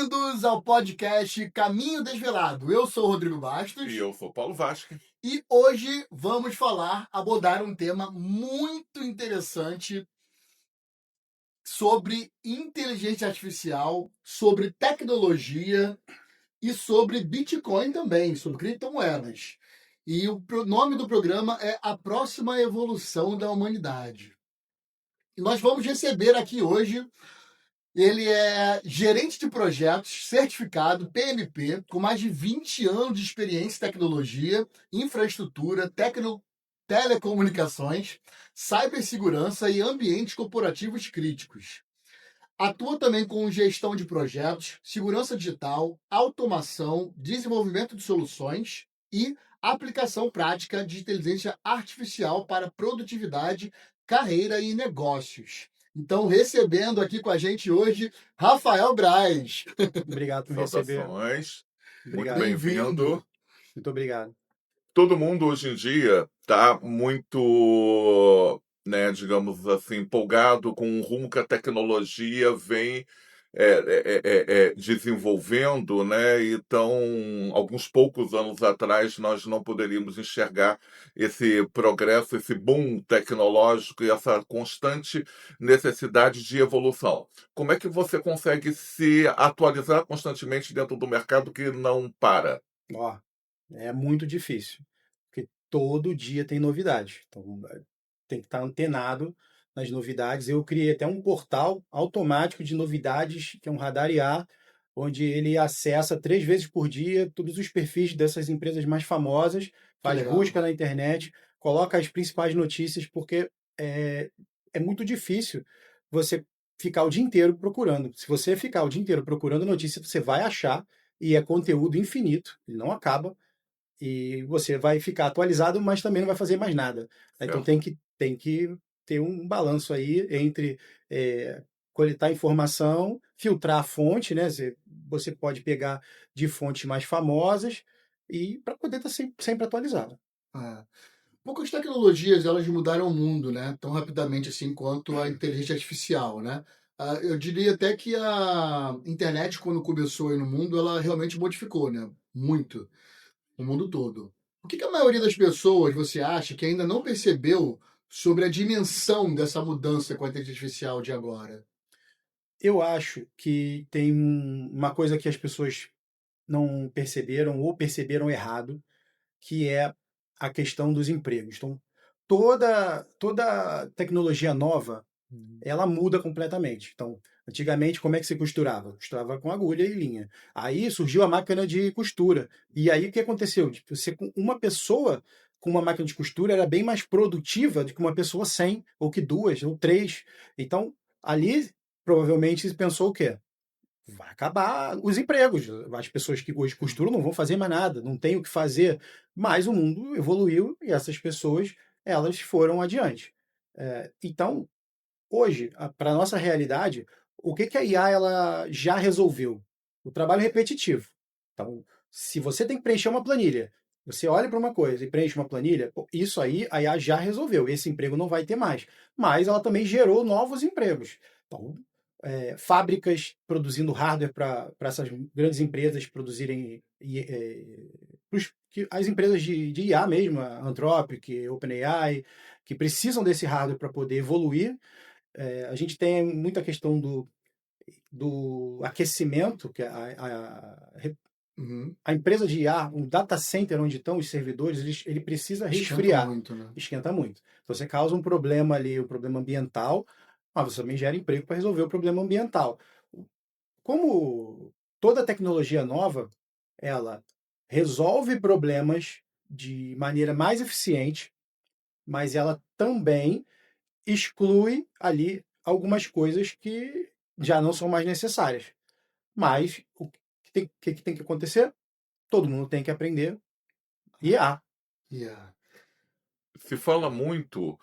Bem-vindos ao podcast Caminho Desvelado. Eu sou o Rodrigo Bastos E eu sou Paulo Vasque. e hoje vamos abordar um tema muito interessante sobre inteligência artificial, sobre tecnologia e sobre Bitcoin também, sobre criptomoedas. E o nome do programa é A Próxima Evolução da Humanidade. E nós vamos receber aqui hoje. Ele é gerente de projetos, certificado PMP, com mais de 20 anos de experiência em tecnologia, infraestrutura, telecomunicações, cibersegurança e ambientes corporativos críticos. Atua também com gestão de projetos, segurança digital, automação, desenvolvimento de soluções e aplicação prática de inteligência artificial para produtividade, carreira e negócios. Então, recebendo aqui com a gente hoje, Rafael Braz. Obrigado por me receber. Saudações. Muito Obrigado. bem-vindo. Muito obrigado. Todo mundo hoje em dia está muito, digamos assim, empolgado com o rumo que a tecnologia vem desenvolvendo, né? Então, alguns poucos anos atrás, nós não poderíamos enxergar esse progresso, esse boom tecnológico e essa constante necessidade de evolução. Como é que você consegue se atualizar constantemente dentro do mercado que não para? Ó, é muito difícil, porque todo dia tem novidade. Então, tem que estar antenado nas novidades. Eu criei até um portal automático de novidades, que é um radar IA, onde ele acessa 3 vezes por dia todos os perfis dessas empresas mais famosas, faz legal. busca na internet, coloca as principais notícias, porque é muito difícil você ficar o dia inteiro procurando. Se você ficar o dia inteiro procurando notícia, você vai achar, e é conteúdo infinito, ele não acaba, e você vai ficar atualizado, mas também não vai fazer mais nada. Então Certo? tem que ter um balanço aí entre coletar informação, filtrar a fonte, né? Você pode pegar de fontes mais famosas e para poder estar sempre atualizado. É. Poucas tecnologias elas mudaram o mundo, né? Tão rapidamente assim quanto a inteligência artificial, né? Eu diria até que a internet, quando começou aí no mundo, ela realmente modificou, né? Muito. O mundo todo. O que a maioria das pessoas você acha que ainda não percebeu sobre a dimensão dessa mudança com a inteligência artificial de agora? Eu acho que tem uma coisa que as pessoas não perceberam ou perceberam errado, que é a questão dos empregos. Então, toda tecnologia nova, ela muda completamente. Então, antigamente, como é que se costurava? Costurava com agulha e linha. Aí surgiu a máquina de costura. E aí o que aconteceu? Tipo, uma pessoa com uma máquina de costura era bem mais produtiva do que uma pessoa sem, ou que duas, ou três. Então, ali provavelmente se pensou o quê? Vai acabar os empregos. As pessoas que hoje costuram não vão fazer mais nada, não tem o que fazer. Mas o mundo evoluiu e essas pessoas, elas foram adiante. Então, hoje, para a nossa realidade, o que a IA ela já resolveu? O trabalho repetitivo. Então, se você tem que preencher uma planilha, você olha para uma coisa e preenche uma planilha, pô, isso aí a IA já resolveu. Esse emprego não vai ter mais. Mas ela também gerou novos empregos. Então, fábricas produzindo hardware para essas grandes empresas produzirem. As empresas de IA mesmo, a Anthropic, OpenAI, que precisam desse hardware para poder evoluir. A gente tem muita questão do aquecimento, que Uhum. a empresa de IA, um data center onde estão os servidores, ele precisa Esquenta resfriar. muito, né? Esquenta muito. Então, você causa um problema ali, um problema ambiental, mas você também gera emprego para resolver o problema ambiental. Como toda tecnologia nova, ela resolve problemas de maneira mais eficiente, mas ela também exclui ali algumas coisas que já não são mais necessárias. Mas o que tem que acontecer? Todo mundo tem que aprender IA. Yeah. Se fala muito,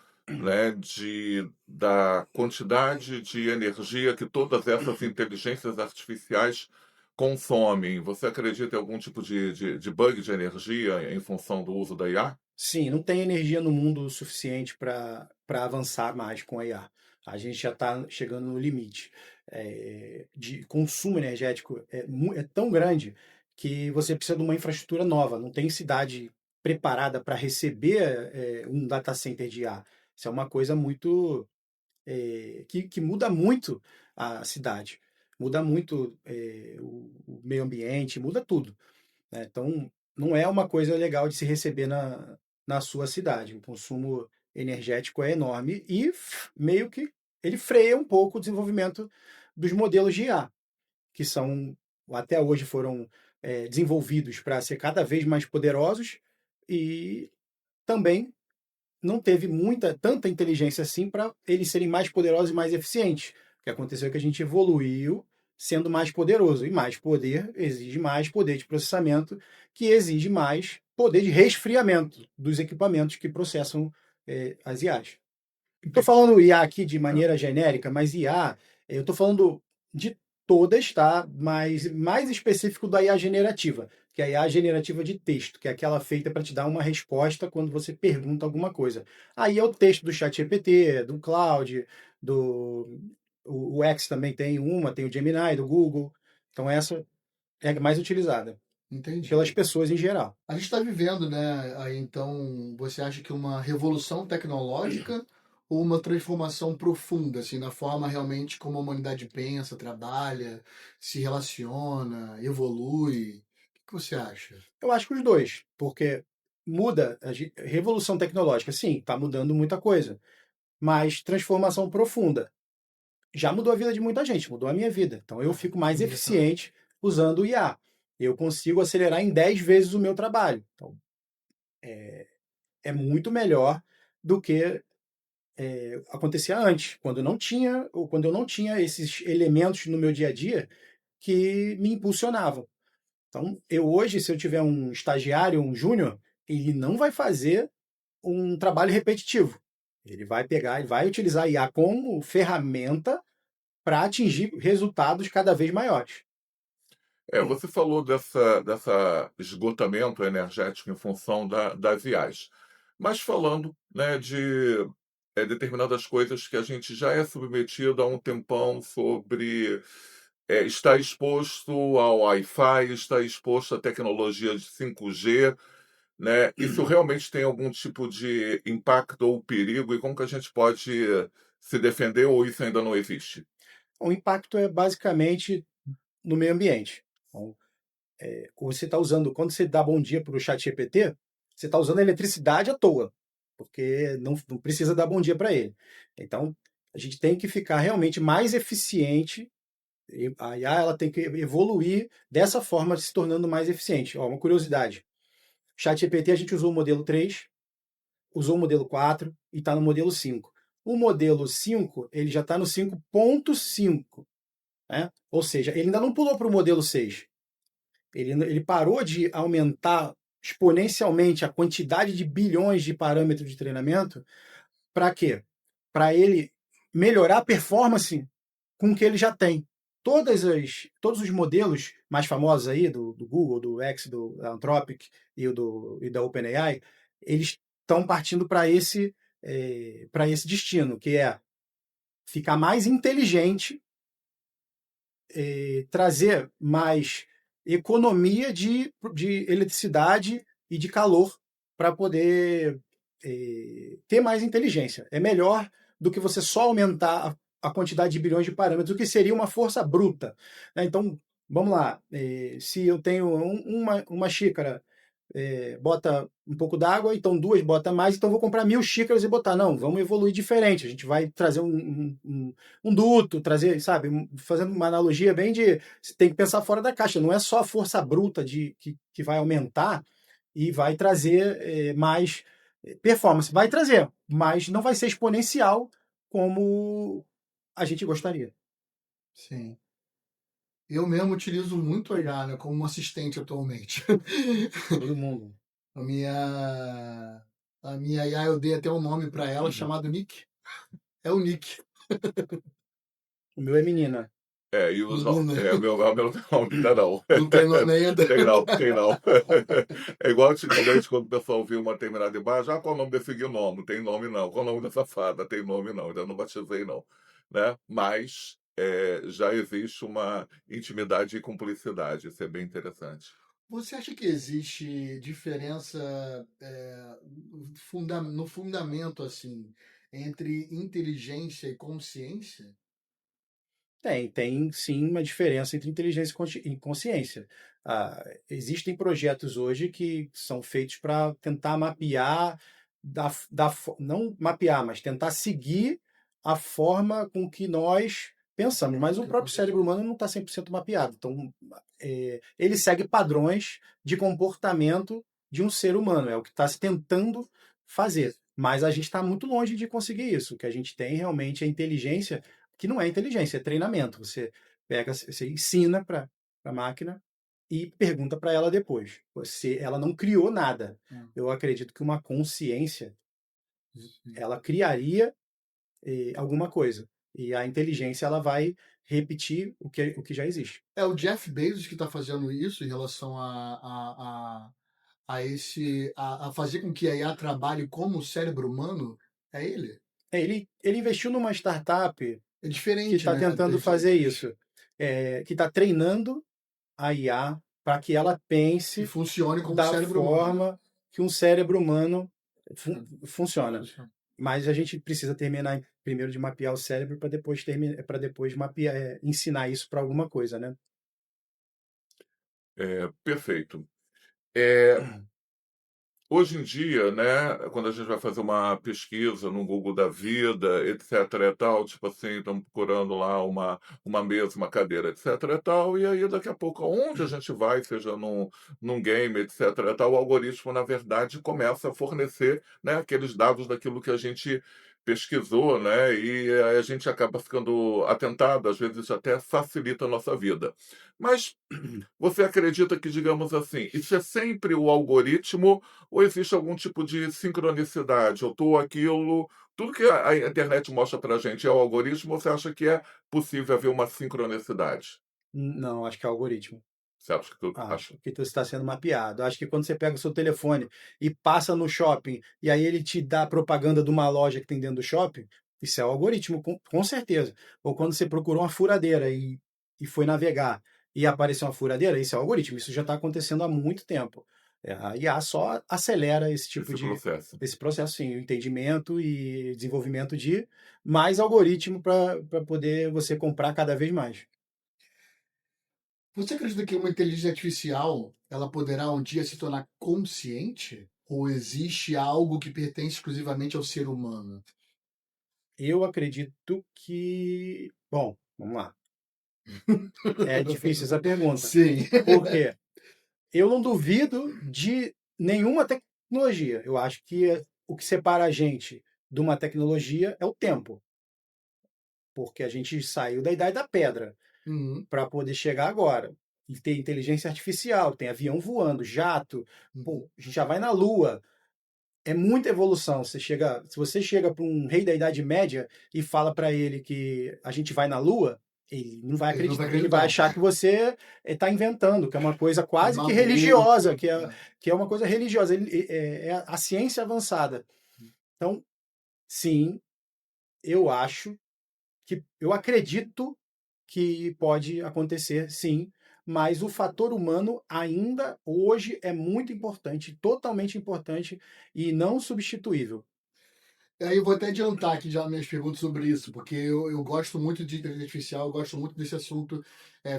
da quantidade de energia que todas essas inteligências artificiais consomem. Você acredita em algum tipo de bug de energia em função do uso da IA? Sim, não tem energia no mundo suficiente para avançar mais com a IA. A gente já está chegando no limite. de consumo energético é tão grande que você precisa de uma infraestrutura nova. Não tem cidade preparada para receber um data center de IA. Isso é uma coisa muito que muda muito a cidade, muda muito o meio ambiente, muda tudo, né? Então, não é uma coisa legal de se receber na sua cidade. O consumo energético é enorme e meio que ele freia um pouco o desenvolvimento dos modelos de IA, que são, até hoje foram desenvolvidos para ser cada vez mais poderosos e também não teve tanta inteligência assim para eles serem mais poderosos e mais eficientes. O que aconteceu é que a gente evoluiu sendo mais poderoso. E mais poder exige mais poder de processamento, que exige mais poder de resfriamento dos equipamentos que processam as IAs. Estou falando IA aqui de maneira genérica, mas IA, eu estou falando de todas, tá? Mas mais específico da IA generativa, que é a IA generativa de texto, que é aquela feita para te dar uma resposta quando você pergunta alguma coisa. Aí é o texto do ChatGPT, do Claude, o X também tem o Gemini do Google. Então essa é a mais utilizada Entendi. pelas pessoas em geral. A gente está vivendo, né? Aí, então, você acha que uma revolução tecnológica ou uma transformação profunda, assim, na forma realmente como a humanidade pensa, trabalha, se relaciona, evolui? O que você acha? Eu acho que os dois, porque muda, revolução tecnológica, sim, está mudando muita coisa, mas transformação profunda já mudou a vida de muita gente, mudou a minha vida. Então eu fico mais eficiente usando o IA. Eu consigo acelerar em 10 vezes o meu trabalho. Então é muito melhor do que acontecia antes, quando eu não tinha esses elementos no meu dia a dia que me impulsionavam. Então, eu hoje, se eu tiver um estagiário, um júnior, ele não vai fazer um trabalho repetitivo. Ele vai pegar, ele vai utilizar a IA como ferramenta para atingir resultados cada vez maiores. Você falou dessa esgotamento energético em função das IAs, mas falando, né, de determinadas coisas que a gente já é submetido há um tempão sobre estar exposto ao Wi-Fi, estar exposto à tecnologia de 5G, né? Isso realmente tem algum tipo de impacto ou perigo e como que a gente pode se defender ou isso ainda não existe? O impacto é basicamente no meio ambiente. Então, você está usando, quando você dá bom dia para o chat GPT, você está usando a eletricidade à toa, porque não precisa dar bom dia para ele. Então, a gente tem que ficar realmente mais eficiente. A IA ela tem que evoluir dessa forma, se tornando mais eficiente. Ó, uma curiosidade: o ChatGPT a gente usou o modelo 3, usou o modelo 4 e está no modelo 5. O modelo 5 ele já está no 5.5, né? Ou seja, ele ainda não pulou para o modelo 6. Ele parou de aumentar exponencialmente a quantidade de bilhões de parâmetros de treinamento. Para quê? Para ele melhorar a performance com o que ele já tem. Todos os modelos mais famosos aí, do Google, do X, do Anthropic e da OpenAI, eles estão partindo para esse destino, que é ficar mais inteligente, trazer mais economia de eletricidade e de calor para poder ter mais inteligência. É melhor do que você só aumentar a quantidade de bilhões de parâmetros, o que seria uma força bruta, né? Então, vamos lá. Se eu tenho uma xícara, bota um pouco d'água, então duas bota mais, então vou comprar 1000 xícaras e botar. Não, vamos evoluir diferente. A gente vai trazer um duto, trazer, sabe, fazendo uma analogia bem de. Você tem que pensar fora da caixa, não é só a força bruta que vai aumentar e vai trazer mais performance. Vai trazer, mas não vai ser exponencial como a gente gostaria. Sim. Eu mesmo utilizo muito a IA, né, como um assistente atualmente. Todo mundo. A minha IA, eu dei até um nome para ela chamado Nick. É o Nick. O meu é menina. E usa. Menina. O meu não tem nome ainda não. Não tem nome ainda? Tem não, tem não. É igual antigamente quando o pessoal viu uma determinada imagem, qual é o nome desse gnomo? Tem nome não. Qual é o nome dessa fada? Tem nome não. Ainda não batizei não. Né? Mas já existe uma intimidade e cumplicidade. Isso é bem interessante. Você acha que existe diferença no fundamento assim entre inteligência e consciência? Tem sim uma diferença entre inteligência e consciência. Existem projetos hoje que são feitos para tentar mapear, não mapear, mas tentar seguir a forma com que nós pensamos. Mas o próprio cérebro humano não está 100% mapeado. Então, ele segue padrões de comportamento de um ser humano, é o que está se tentando fazer. Mas a gente está muito longe de conseguir isso. O que a gente tem realmente é inteligência que não é inteligência, é treinamento. Você ensina para a máquina e pergunta para ela depois. Ela não criou nada. Eu acredito que uma consciência ela criaria alguma coisa e a inteligência ela vai repetir o que já existe. É o Jeff Bezos que está fazendo isso em relação a fazer com que a IA trabalhe como o cérebro humano? É ele? Ele investiu numa startup É que diferente, está né? tentando fazer isso, que está treinando a IA para que ela Que pense funcione como o da cérebro humano. forma que um cérebro humano funciona. Funciona. Mas a gente precisa terminar primeiro de mapear o cérebro para depois mapear, ensinar isso para alguma coisa, né? Perfeito. Hoje em dia, né, quando a gente vai fazer uma pesquisa no Google da vida, etc e tal, tipo assim, estamos procurando lá uma mesa, uma cadeira, etc e tal, e aí daqui a pouco, aonde a gente vai, seja num game, etc e tal, o algoritmo, na verdade, começa a fornecer, né, aqueles dados daquilo que a gente pesquisou, né, e aí a gente acaba ficando atentado, às vezes até facilita a nossa vida. Mas você acredita que, digamos assim, isso é sempre o algoritmo ou existe algum tipo de sincronicidade? Ou aquilo, tudo que a internet mostra para a gente é o algoritmo, ou você acha que é possível haver uma sincronicidade? Não, acho que é algoritmo. Você acha que tu acha? Acho que tu está sendo mapeado. Acho que quando você pega o seu telefone e passa no shopping e aí ele te dá propaganda de uma loja que tem dentro do shopping, isso é o algoritmo, com certeza. Ou quando você procurou uma furadeira e foi navegar e apareceu uma furadeira, isso é o algoritmo. Isso já está acontecendo há muito tempo. A IA só acelera Esse processo. esse processo, sim, o entendimento e desenvolvimento de mais algoritmo para poder você comprar cada vez mais. Você acredita que uma inteligência artificial ela poderá um dia se tornar consciente? Ou existe algo que pertence exclusivamente ao ser humano? Eu acredito que. Bom, vamos lá. É difícil essa pergunta. Sim. Por quê? Eu não duvido de nenhuma tecnologia. Eu acho que o que separa a gente de uma tecnologia é o tempo. Porque a gente saiu da idade da pedra Uhum, para poder chegar agora. E tem inteligência artificial, tem avião voando, jato. uhum. Pô, a gente já vai na Lua. É muita evolução. Se você chega para um rei da Idade Média e fala para ele que a gente vai na Lua, ele não vai Ele não vai acreditar. Ele vai acreditar. achar que você está inventando, que é uma coisa É quase que maluco. religiosa, É. que é uma coisa religiosa. É a ciência avançada. Então, sim, eu acho eu acredito que pode acontecer, sim, mas o fator humano ainda hoje é muito importante, totalmente importante e não substituível. Aí eu vou até adiantar aqui já minhas perguntas sobre isso, porque eu gosto muito de inteligência artificial, eu gosto muito desse assunto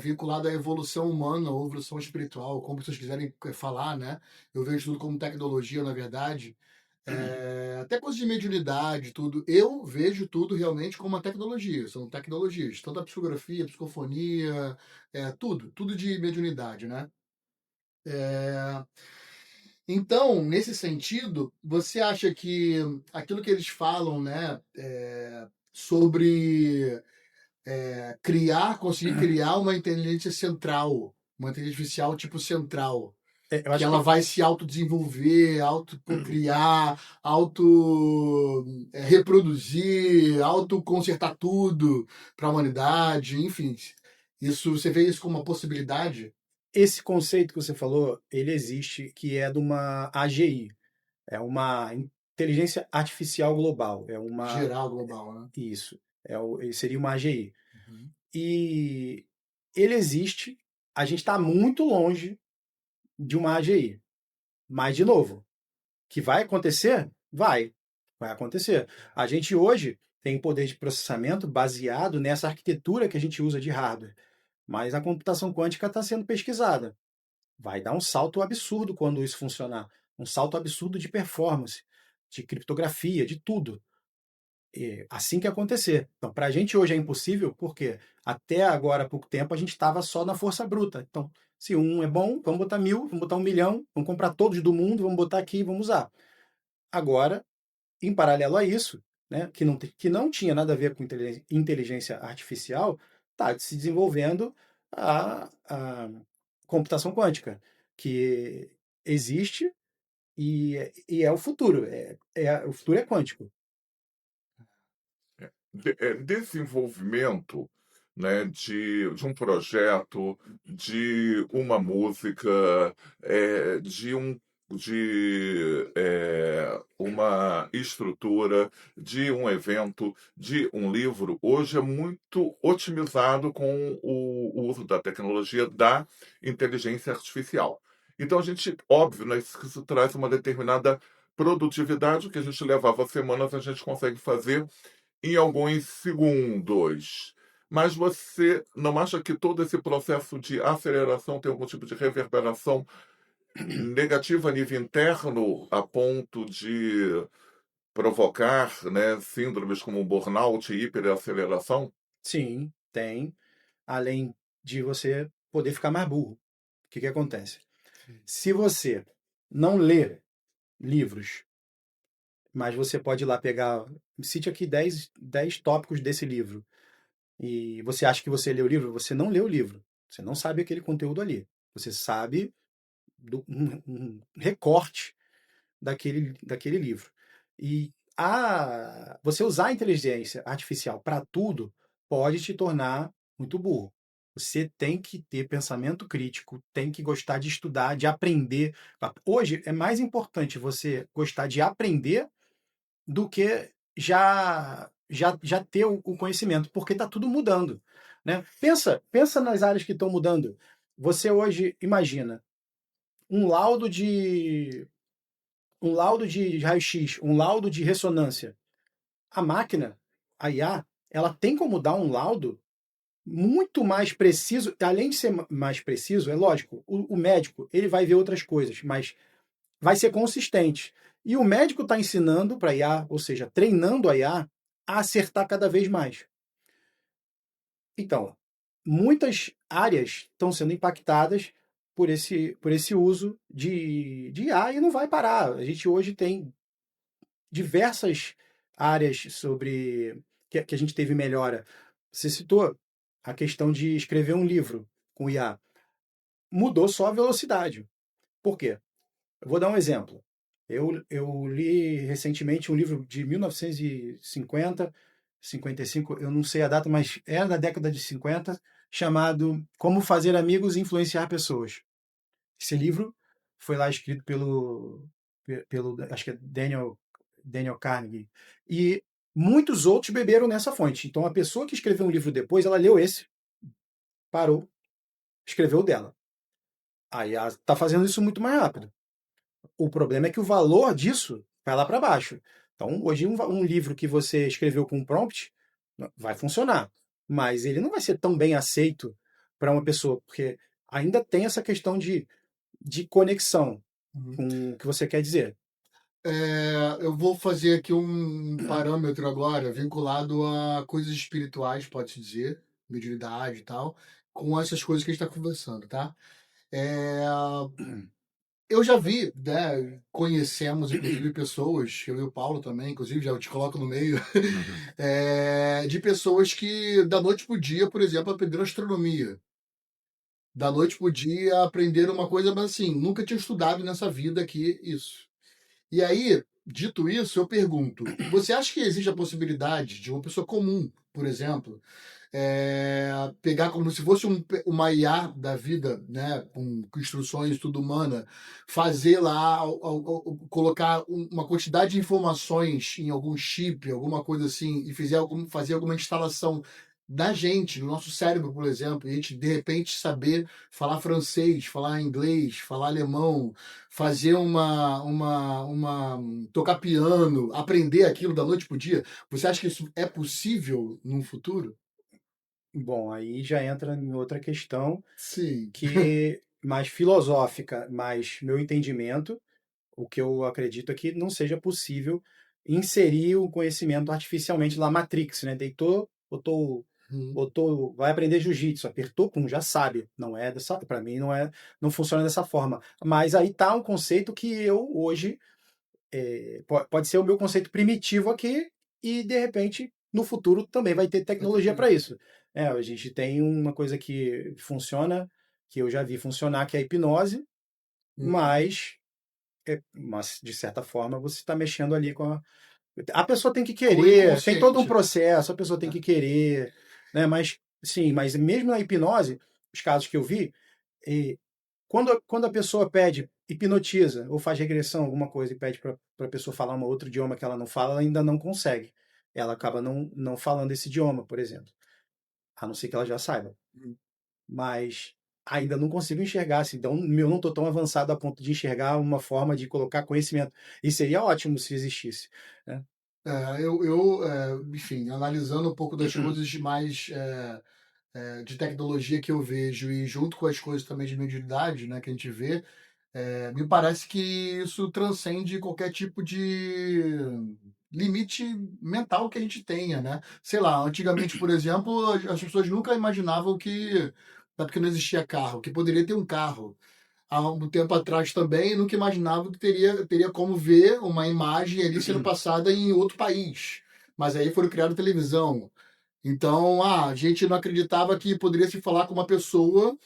vinculado à evolução humana ou evolução espiritual, como vocês quiserem falar, né? Eu vejo tudo como tecnologia, na verdade. Até coisas de mediunidade, tudo. Eu vejo tudo realmente como uma tecnologia, são tecnologias, tanto a psicografia, a psicofonia, tudo de mediunidade, né? É, Então, nesse sentido, você acha que aquilo que eles falam, né, sobre conseguir criar uma inteligência central, uma inteligência artificial tipo central, Eu que acho ela que vai se autodesenvolver, autocriar, reproduzir, autoconsertar tudo para a humanidade, enfim. Isso, você vê isso como uma possibilidade esse conceito que você falou, ele existe, que é de uma AGI, é uma inteligência artificial global, geral, global, né? isso, seria uma AGI. Uhum. E ele existe, a gente está muito longe de uma AGI. Mas, de novo, que vai acontecer? Vai acontecer. A gente hoje tem poder de processamento baseado nessa arquitetura que a gente usa de hardware, mas a computação quântica está sendo pesquisada. Vai dar um salto absurdo quando isso funcionar. Um salto absurdo de performance, de criptografia, de tudo. E assim que acontecer. Então, para a gente hoje é impossível, porque até agora, há pouco tempo, a gente estava só na força bruta. Então, se um é bom, vamos botar 1.000, vamos botar 1 milhão, vamos comprar todos do mundo, vamos botar aqui e vamos usar. Agora, em paralelo a isso, né, que não tinha nada a ver com inteligência artificial, está se desenvolvendo a computação quântica, que existe e é o futuro. O futuro é quântico. Desenvolvimento, né, de um projeto, de uma música, de uma estrutura, de um evento, de um livro, hoje é muito otimizado com o uso da tecnologia da inteligência artificial. Então, a gente, óbvio, né, isso traz uma determinada produtividade que a gente levava semanas, a gente consegue fazer em alguns segundos. Mas você não acha que todo esse processo de aceleração tem algum tipo de reverberação negativa a nível interno, a ponto de provocar, né, síndromes como burnout e hiperaceleração? Sim, tem. Além de você poder ficar mais burro. O que acontece? Se você não lê livros, mas você pode ir lá pegar, cite aqui 10 tópicos desse livro, e você acha que você leu o livro, você não leu o livro. Você não sabe aquele conteúdo ali. Você sabe um recorte daquele livro. E você usar a inteligência artificial para tudo pode te tornar muito burro. Você tem que ter pensamento crítico, tem que gostar de estudar, de aprender. Hoje é mais importante você gostar de aprender do que já ter o conhecimento, porque está tudo mudando, né? Pensa nas áreas que estão mudando. Você hoje imagina um laudo de um laudo de raio-x, um laudo de ressonância. A máquina, a IA, ela tem como dar um laudo muito mais preciso. Além de ser mais preciso, é lógico, o médico ele vai ver outras coisas, mas vai ser consistente. E o médico está ensinando para a IA, ou seja, treinando a IA a acertar cada vez mais. Então, muitas áreas estão sendo impactadas por esse uso de IA e não vai parar. A gente hoje tem diversas áreas sobre que a gente teve melhora. Você citou a questão de escrever um livro com IA. Mudou só a velocidade. Por quê? Eu vou dar um exemplo. Eu li recentemente um livro de 1950, 55, eu não sei a data, mas era da década de 50, chamado Como Fazer Amigos e Influenciar Pessoas. Esse livro foi lá escrito pelo acho que é Daniel Carnegie. E muitos outros beberam nessa fonte. Então, a pessoa que escreveu um livro depois, ela leu esse, parou, escreveu o dela. Aí ela está fazendo isso muito mais rápido. O problema é que o valor disso vai lá para baixo. Então, hoje, um livro que você escreveu com um prompt vai funcionar, mas ele não vai ser tão bem aceito para uma pessoa, porque ainda tem essa questão de conexão com o que você quer dizer. Eu vou fazer aqui um parâmetro agora vinculado a coisas espirituais, pode-se dizer, mediunidade e tal, com essas coisas que a gente está conversando, tá? É, eu já vi, né, conhecemos inclusive pessoas, eu e o Paulo também, inclusive, já te coloco no meio, de pessoas que da noite pro dia, por exemplo, aprenderam astronomia. Da noite pro dia aprenderam uma coisa, mas assim, nunca tinha estudado nessa vida aqui isso. E aí, dito isso, eu pergunto: você acha que existe a possibilidade de uma pessoa comum, por exemplo, pegar como se fosse uma IA da vida, né, com instruções tudo humana, fazer lá, colocar uma quantidade de informações em algum chip, alguma coisa assim, e fazer alguma instalação da gente, do nosso cérebro, por exemplo, e a gente de repente saber falar francês, falar inglês, falar alemão, fazer tocar piano, aprender aquilo da noite pro dia. Você acha que isso é possível num futuro? Bom, aí já entra em outra questão Sim. que mais filosófica, mais meu entendimento, o que eu acredito é que não seja possível inserir o conhecimento artificialmente na Matrix, né? Deitou, Hum, botou, vai aprender jiu-jitsu, apertou, pum, já sabe. Não é dessa, para mim não é, não funciona dessa forma. Mas aí tá um conceito que eu hoje pode ser o meu conceito primitivo aqui e de repente no futuro também vai ter vai ter tecnologia para isso. A gente tem uma coisa que funciona, que eu já vi funcionar, que é a hipnose, Uhum. mas de certa forma você está mexendo ali com a pessoa tem que Com o querer, tem todo um inconsciente. processo, a pessoa tem É. que querer, né? Mas sim, mas mesmo na hipnose, os casos que eu vi, eh, quando a pessoa pede, hipnotiza ou faz regressão, alguma coisa, e pede para a pessoa falar um outro idioma que ela não fala, ela ainda não consegue. Ela acaba não falando esse idioma, por exemplo. A não ser que ela já saiba. Mas ainda não consigo enxergar, assim, então eu não estou tão avançado a ponto de enxergar uma forma de colocar conhecimento. E seria ótimo se existisse, né? Enfim, analisando um pouco das coisas mais de tecnologia que eu vejo e junto com as coisas também de mediunidade, né, que a gente vê, me parece que isso transcende qualquer tipo de limite mental que a gente tenha, né? Sei lá, antigamente, por exemplo, as pessoas nunca imaginavam que, porque não existia carro, que poderia ter um carro. Há um tempo atrás também, nunca imaginava que teria como ver uma imagem ali sendo passada em outro país. Mas aí foram criada televisão. Então, a gente não acreditava que poderia se falar com uma pessoa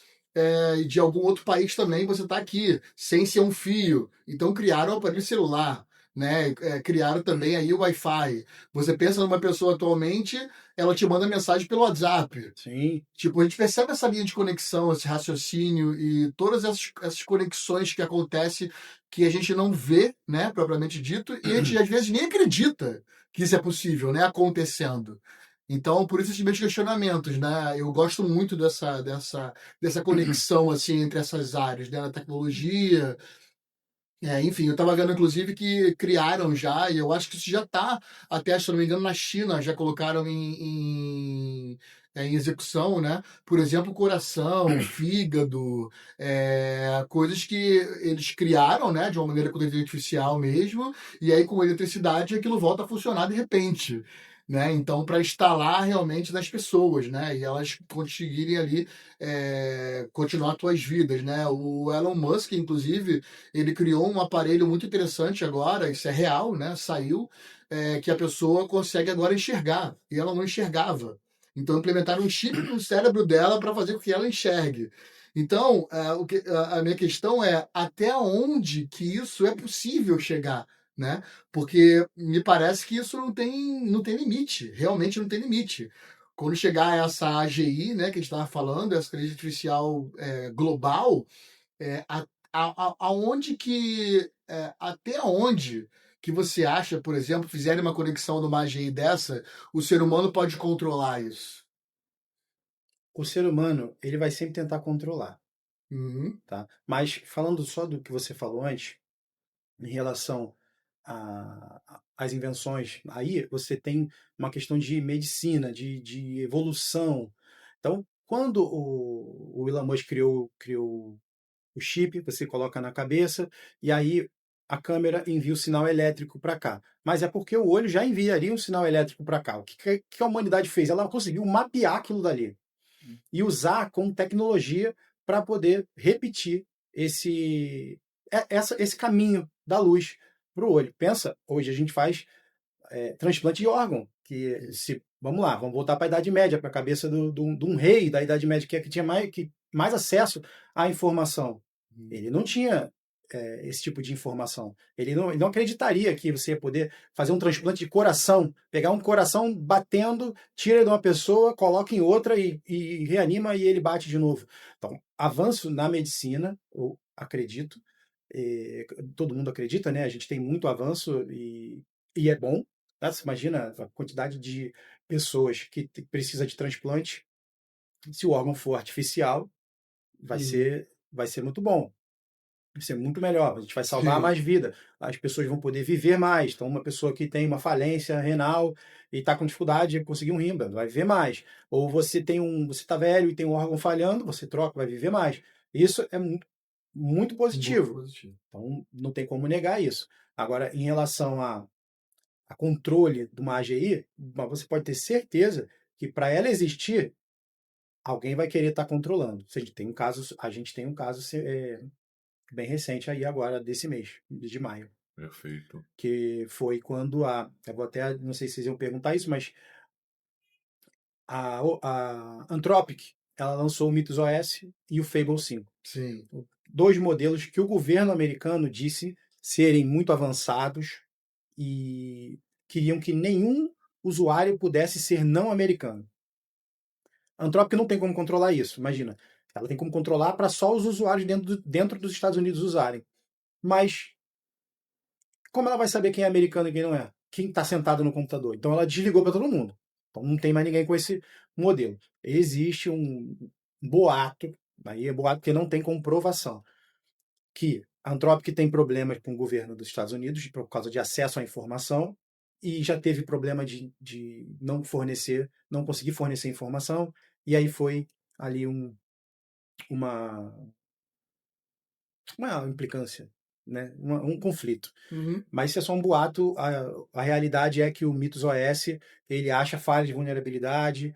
de algum outro país também, você está aqui, sem ser um fio. Então, criaram o aparelho celular, né? Criaram também aí o Wi-Fi. Você pensa numa pessoa atualmente, ela te manda mensagem pelo WhatsApp. Sim. Tipo, a gente percebe essa linha de conexão, esse raciocínio e todas essas conexões que acontecem que a gente não vê, né, propriamente dito, e a gente às vezes nem acredita que isso é possível, né, acontecendo. Então, por isso esses meus questionamentos, né? Eu gosto muito dessa conexão assim entre essas áreas, né, na tecnologia, enfim, eu estava vendo, inclusive, que criaram já, e eu acho que isso já está, até, se eu não me engano, na China, já colocaram em execução, né? Por exemplo, coração, fígado, coisas que eles criaram, né? De uma maneira com inteligência artificial mesmo, e aí com eletricidade aquilo volta a funcionar de repente. Né? Então, para instalar realmente nas pessoas, né? E elas conseguirem ali continuar suas vidas, né? O Elon Musk, inclusive, ele criou um aparelho muito interessante agora, isso é real, né? Saiu, que a pessoa consegue agora enxergar, e ela não enxergava. Então implementaram um chip no cérebro dela para fazer com que ela enxergue. Então, a minha questão é até onde que isso é possível chegar, né? Porque me parece que isso não tem limite, realmente não tem limite. Quando chegar essa AGI, né, que a gente estava falando, essa inteligência artificial global, aonde que até onde que você acha, por exemplo, fizerem uma conexão numa AGI dessa, o ser humano pode controlar isso? O ser humano, ele vai sempre tentar controlar, Uhum, tá? Mas falando só do que você falou antes, em relação às invenções, aí você tem uma questão de medicina, de evolução. Então, quando o Elon Musk criou o chip, você coloca na cabeça e aí a câmera envia o sinal elétrico para cá. Mas é porque o olho já enviaria um sinal elétrico para cá. O que a humanidade fez? Ela conseguiu mapear aquilo dali e usar como tecnologia para poder repetir esse caminho da luz para o olho. Pensa, hoje a gente faz transplante de órgão, que isso. se vamos lá, vamos voltar para a Idade Média, para a cabeça de um rei da Idade Média que tinha mais acesso à informação. Uhum. Ele não tinha esse tipo de informação. Ele não acreditaria que você ia poder fazer um transplante de coração, pegar um coração batendo, tira de uma pessoa, coloca em outra e reanima e ele bate de novo. Então, avanço na medicina, eu acredito, todo mundo acredita, né? A gente tem muito avanço e é bom. Tá? Você imagina a quantidade de pessoas que precisam de transplante, se o órgão for artificial, vai ser muito bom. Vai ser muito melhor. A gente vai salvar Sim. mais vida. As pessoas vão poder viver mais. Então, uma pessoa que tem uma falência renal e está com dificuldade de conseguir um rim, vai viver mais. Ou você está velho e tem um órgão falhando, você troca, vai viver mais. Isso é muito, muito positivo. Muito positivo. Então, não tem como negar isso. Agora, em relação a controle de uma AGI, você pode ter certeza que para ela existir, alguém vai querer estar controlando. Ou seja, a gente tem um caso bem recente aí agora, desse mês, de maio, Perfeito. que foi quando eu vou até, não sei se vocês iam perguntar isso, mas a Anthropic, ela lançou o Mythos OS e o Fable 5. Sim. Dois modelos que o governo americano disse serem muito avançados e queriam que nenhum usuário pudesse ser não americano. A Anthropic não tem como controlar isso, imagina. Ela tem como controlar para só os usuários dentro dos Estados Unidos usarem. Mas como ela vai saber quem é americano e quem não é? Quem está sentado no computador? Então ela desligou para todo mundo. Então não tem mais ninguém com esse modelo. Existe um boato, aí é boato que não tem comprovação, que a Anthropic tem problemas com o governo dos Estados Unidos por causa de acesso à informação e já teve problema de não conseguir fornecer informação, e aí foi ali uma implicância, né? Um conflito. Uhum. Mas isso é só um boato. A realidade é que o Mythos OS ele acha falhas de vulnerabilidade,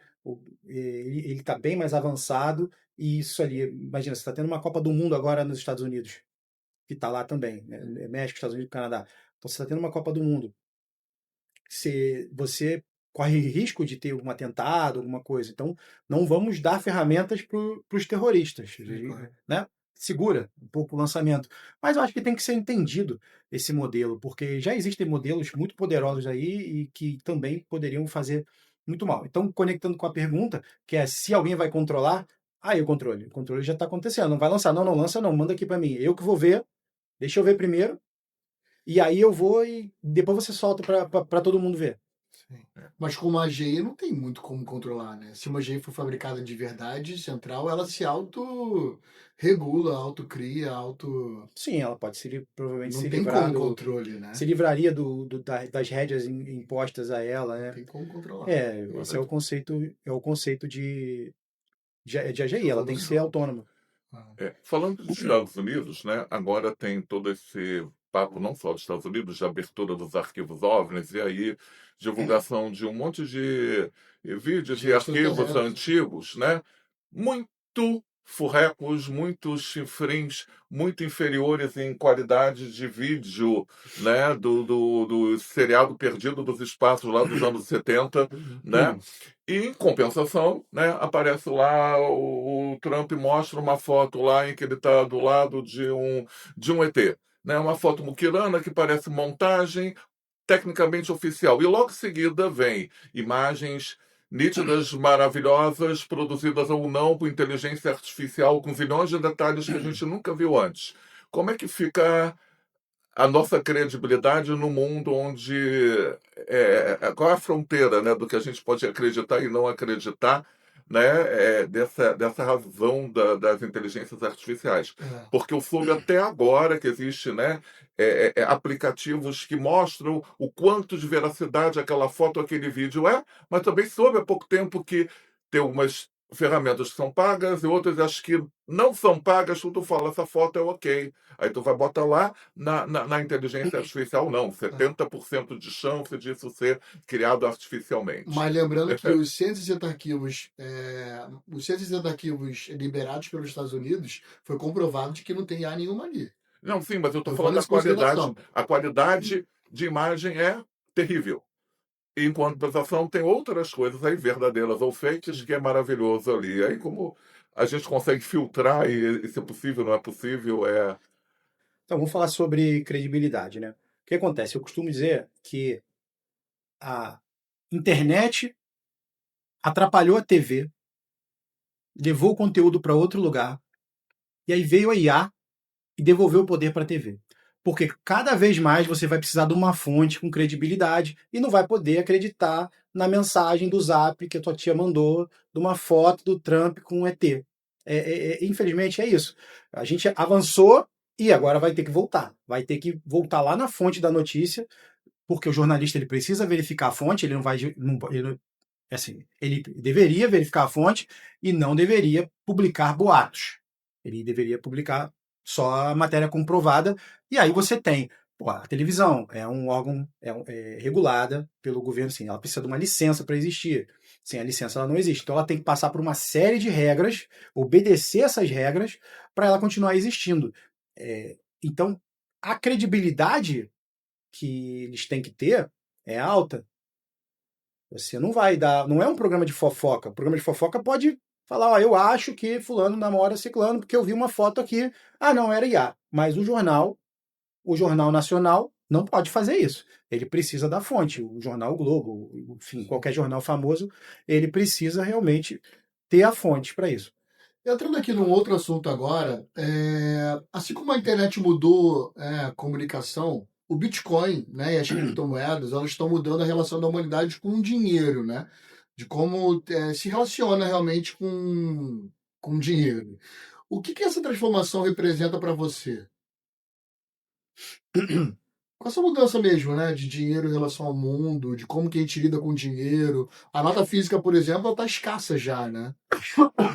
ele está bem mais avançado, e isso ali, imagina, você está tendo uma Copa do Mundo agora nos Estados Unidos, que está lá também, né? México, Estados Unidos, Canadá. Então você está tendo uma Copa do Mundo. Você corre risco de ter um atentado, alguma coisa. Então, não vamos dar ferramentas para os terroristas, Claro. né? Segura um pouco o lançamento. Mas eu acho que tem que ser entendido esse modelo, porque já existem modelos muito poderosos aí e que também poderiam fazer muito mal. Então, conectando com a pergunta, que é se alguém vai controlar, aí o controle. O controle já está acontecendo. Não vai lançar. Não, não lança não. Manda aqui para mim. Eu que vou ver. Deixa eu ver primeiro. E aí eu vou e depois você solta para todo mundo ver. Sim. Mas com uma AGI não tem muito como controlar, né? Se uma AGI for fabricada de verdade, central, ela se auto-regula, auto-cria, Sim, ela pode provavelmente Não se tem livrar como controle, né? se livraria das rédeas impostas a ela, Não né? tem como controlar. Esse é o conceito de AGI, ela tem que ser autônoma. Falando dos Estados Unidos, né, agora tem todo esse papo, não só dos Estados Unidos, de abertura dos arquivos OVNIs, e aí divulgação de um monte de vídeos De e arquivos extraterrestre. antigos, né, muito furrecos, muito chinfrins, muito inferiores em qualidade de vídeo, né, do seriado Perdido dos Espaços lá dos anos 70, né? E, em compensação, né, aparece lá o Trump mostra uma foto lá em que ele está do lado de um ET. Né, uma foto muquirana que parece montagem tecnicamente oficial. E logo em seguida vem imagens nítidas, maravilhosas, produzidas ou não por inteligência artificial, com zilhões de detalhes que a gente nunca viu antes. Como é que fica a nossa credibilidade no mundo onde qual é a fronteira, né, do que a gente pode acreditar e não acreditar, né, dessa razão das inteligências artificiais, porque eu soube até agora que existe, né, aplicativos que mostram o quanto de veracidade aquela foto, aquele vídeo mas também soube há pouco tempo que tem umas ferramentas que são pagas e outras acho que não são pagas, tu fala, essa foto é ok. Aí tu vai botar lá na inteligência artificial, não, 70% de chance disso ser criado artificialmente. Mas lembrando que os 160 arquivos liberados pelos Estados Unidos, foi comprovado de que não tem IA nenhuma ali. Não, sim, mas eu estou Eu falando falo da isso em consideração. qualidade. A qualidade de imagem é terrível. Em compensação, tem outras coisas aí, verdadeiras ou fakes, que é maravilhoso ali. Aí como a gente consegue filtrar e se é possível, não é possível, Então, vamos falar sobre credibilidade, né? O que acontece? Eu costumo dizer que a internet atrapalhou a TV, levou o conteúdo para outro lugar, e aí veio a IA e devolveu o poder para a TV. Porque cada vez mais você vai precisar de uma fonte com credibilidade e não vai poder acreditar na mensagem do Zap que a tua tia mandou de uma foto do Trump com um ET. Infelizmente é isso. A gente avançou e agora vai ter que voltar. Vai ter que voltar lá na fonte da notícia, porque o jornalista ele precisa verificar a fonte, ele não vai. Assim, ele deveria verificar a fonte e não deveria publicar boatos. Ele deveria publicar só a matéria comprovada. E aí você tem. Pô, a televisão é um órgão regulada pelo governo, sim. Ela precisa de uma licença para existir. Sem a licença ela não existe. Então ela tem que passar por uma série de regras, obedecer essas regras para ela continuar existindo. Então a credibilidade que eles têm que ter é alta. Você não vai dar. Não é um programa de fofoca. O programa de fofoca pode falar, ó, eu acho que fulano namora ciclano porque eu vi uma foto aqui. Ah, não, era IA. Mas o Jornal Nacional, não pode fazer isso. Ele precisa da fonte. O Jornal o Globo, enfim, qualquer jornal famoso, ele precisa realmente ter a fonte para isso. Entrando aqui num outro assunto agora, assim como a internet mudou a comunicação, o Bitcoin, né, e as criptomoedas, elas estão mudando a relação da humanidade com o dinheiro, né? De como se relaciona realmente com dinheiro. O que essa transformação representa para você? Com essa mudança mesmo, né, de dinheiro em relação ao mundo, de como que a gente lida com dinheiro. A nota física, por exemplo, está escassa já, né?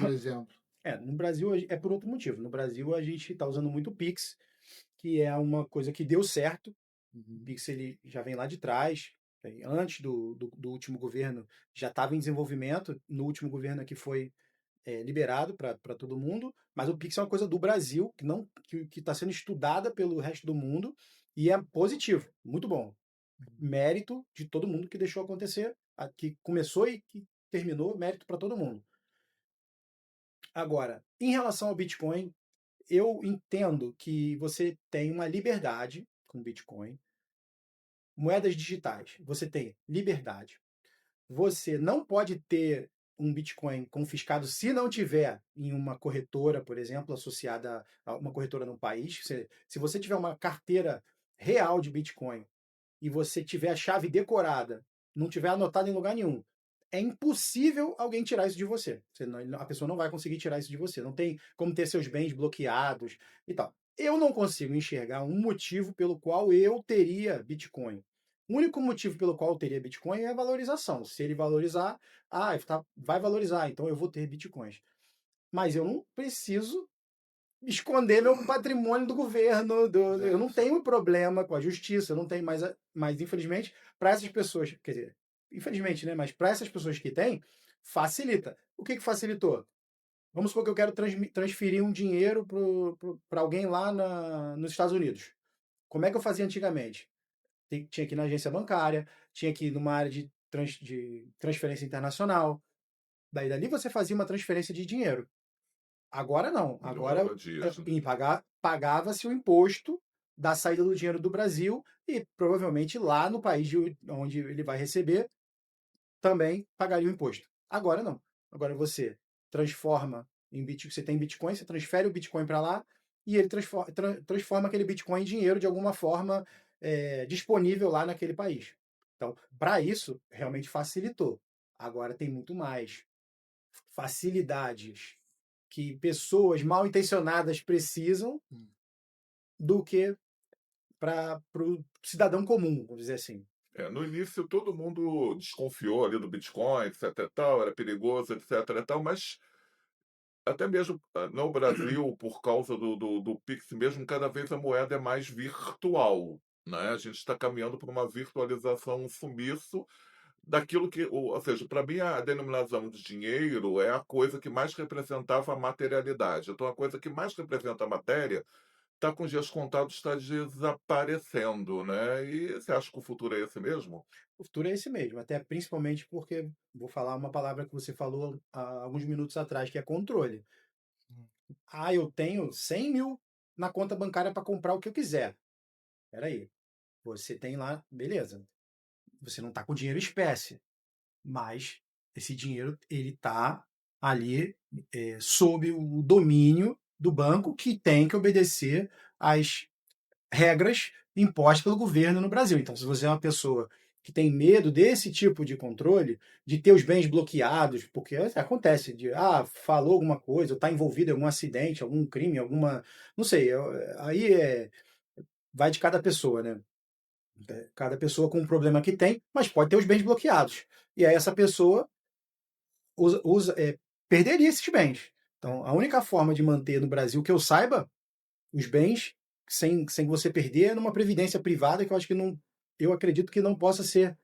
Por exemplo. No Brasil é por outro motivo. No Brasil a gente está usando muito o Pix, que é uma coisa que deu certo. O Pix ele já vem lá de trás. Antes do último governo já estava em desenvolvimento. No último governo aqui foi liberado para todo mundo. Mas o Pix é uma coisa do Brasil que está sendo estudada pelo resto do mundo e é positivo, muito bom. Mérito de todo mundo que deixou acontecer, que começou e que terminou, mérito para todo mundo. Agora, em relação ao Bitcoin, eu entendo que você tem uma liberdade com Bitcoin. Moedas digitais, você tem liberdade. Você não pode ter um Bitcoin confiscado se não tiver em uma corretora, por exemplo, associada a uma corretora no país. Se você tiver uma carteira real de Bitcoin e você tiver a chave decorada, não tiver anotada em lugar nenhum, é impossível alguém tirar isso de você. A pessoa não vai conseguir tirar isso de você. Não tem como ter seus bens bloqueados e tal. Eu não consigo enxergar um motivo pelo qual eu teria Bitcoin. O único motivo pelo qual eu teria Bitcoin é a valorização. Se ele valorizar, vai valorizar, então eu vou ter Bitcoins. Mas eu não preciso esconder meu patrimônio do governo. Eu não tenho problema com a justiça, eu não tenho mais. Mas, infelizmente, para essas pessoas, quer dizer, infelizmente, né? Mas para essas pessoas que têm, facilita. O que facilitou? Vamos supor que eu quero transferir um dinheiro para alguém lá nos Estados Unidos. Como é que eu fazia antigamente? Tinha que ir na agência bancária, tinha que ir numa área de transferência internacional. Dali você fazia uma transferência de dinheiro. Agora não. Agora pagava-se o imposto da saída do dinheiro do Brasil e provavelmente lá no país onde ele vai receber também pagaria o imposto. Agora não. Agora você transforma em Bitcoin, você tem Bitcoin, você transfere o Bitcoin para lá e ele transforma aquele Bitcoin em dinheiro de alguma forma disponível lá naquele país. Então, para isso, realmente facilitou. Agora tem muito mais facilidades que pessoas mal intencionadas precisam do que para o cidadão comum, vamos dizer assim. No início todo mundo desconfiou ali do Bitcoin, etc e tal, era perigoso, etc e tal, mas até mesmo no Brasil, por causa do Pix mesmo, cada vez a moeda é mais virtual, né? A gente está caminhando para uma virtualização, um sumiço daquilo que, ou seja, para mim a denominação de dinheiro é a coisa que mais representava a materialidade. Então a coisa que mais representa a matéria está com os dias contados, está desaparecendo, né? E você acha que o futuro é esse mesmo? O futuro é esse mesmo, até principalmente porque vou falar uma palavra que você falou há alguns minutos atrás, que é controle. Eu tenho 100 mil na conta bancária para comprar o que eu quiser. Peraí, você tem lá, beleza. Você não está com dinheiro espécie, mas esse dinheiro ele está ali sob o domínio do banco que tem que obedecer às regras impostas pelo governo no Brasil. Então, se você é uma pessoa que tem medo desse tipo de controle, de ter os bens bloqueados, porque acontece, falou alguma coisa, ou está envolvido em algum acidente, algum crime, alguma. Não sei, aí vai de cada pessoa, né? Cada pessoa com o problema que tem, mas pode ter os bens bloqueados. E aí essa pessoa perderia esses bens. Então, a única forma de manter no Brasil, que eu saiba, os bens sem você perder é numa previdência privada, que eu acho que não. Eu acredito que não possa ser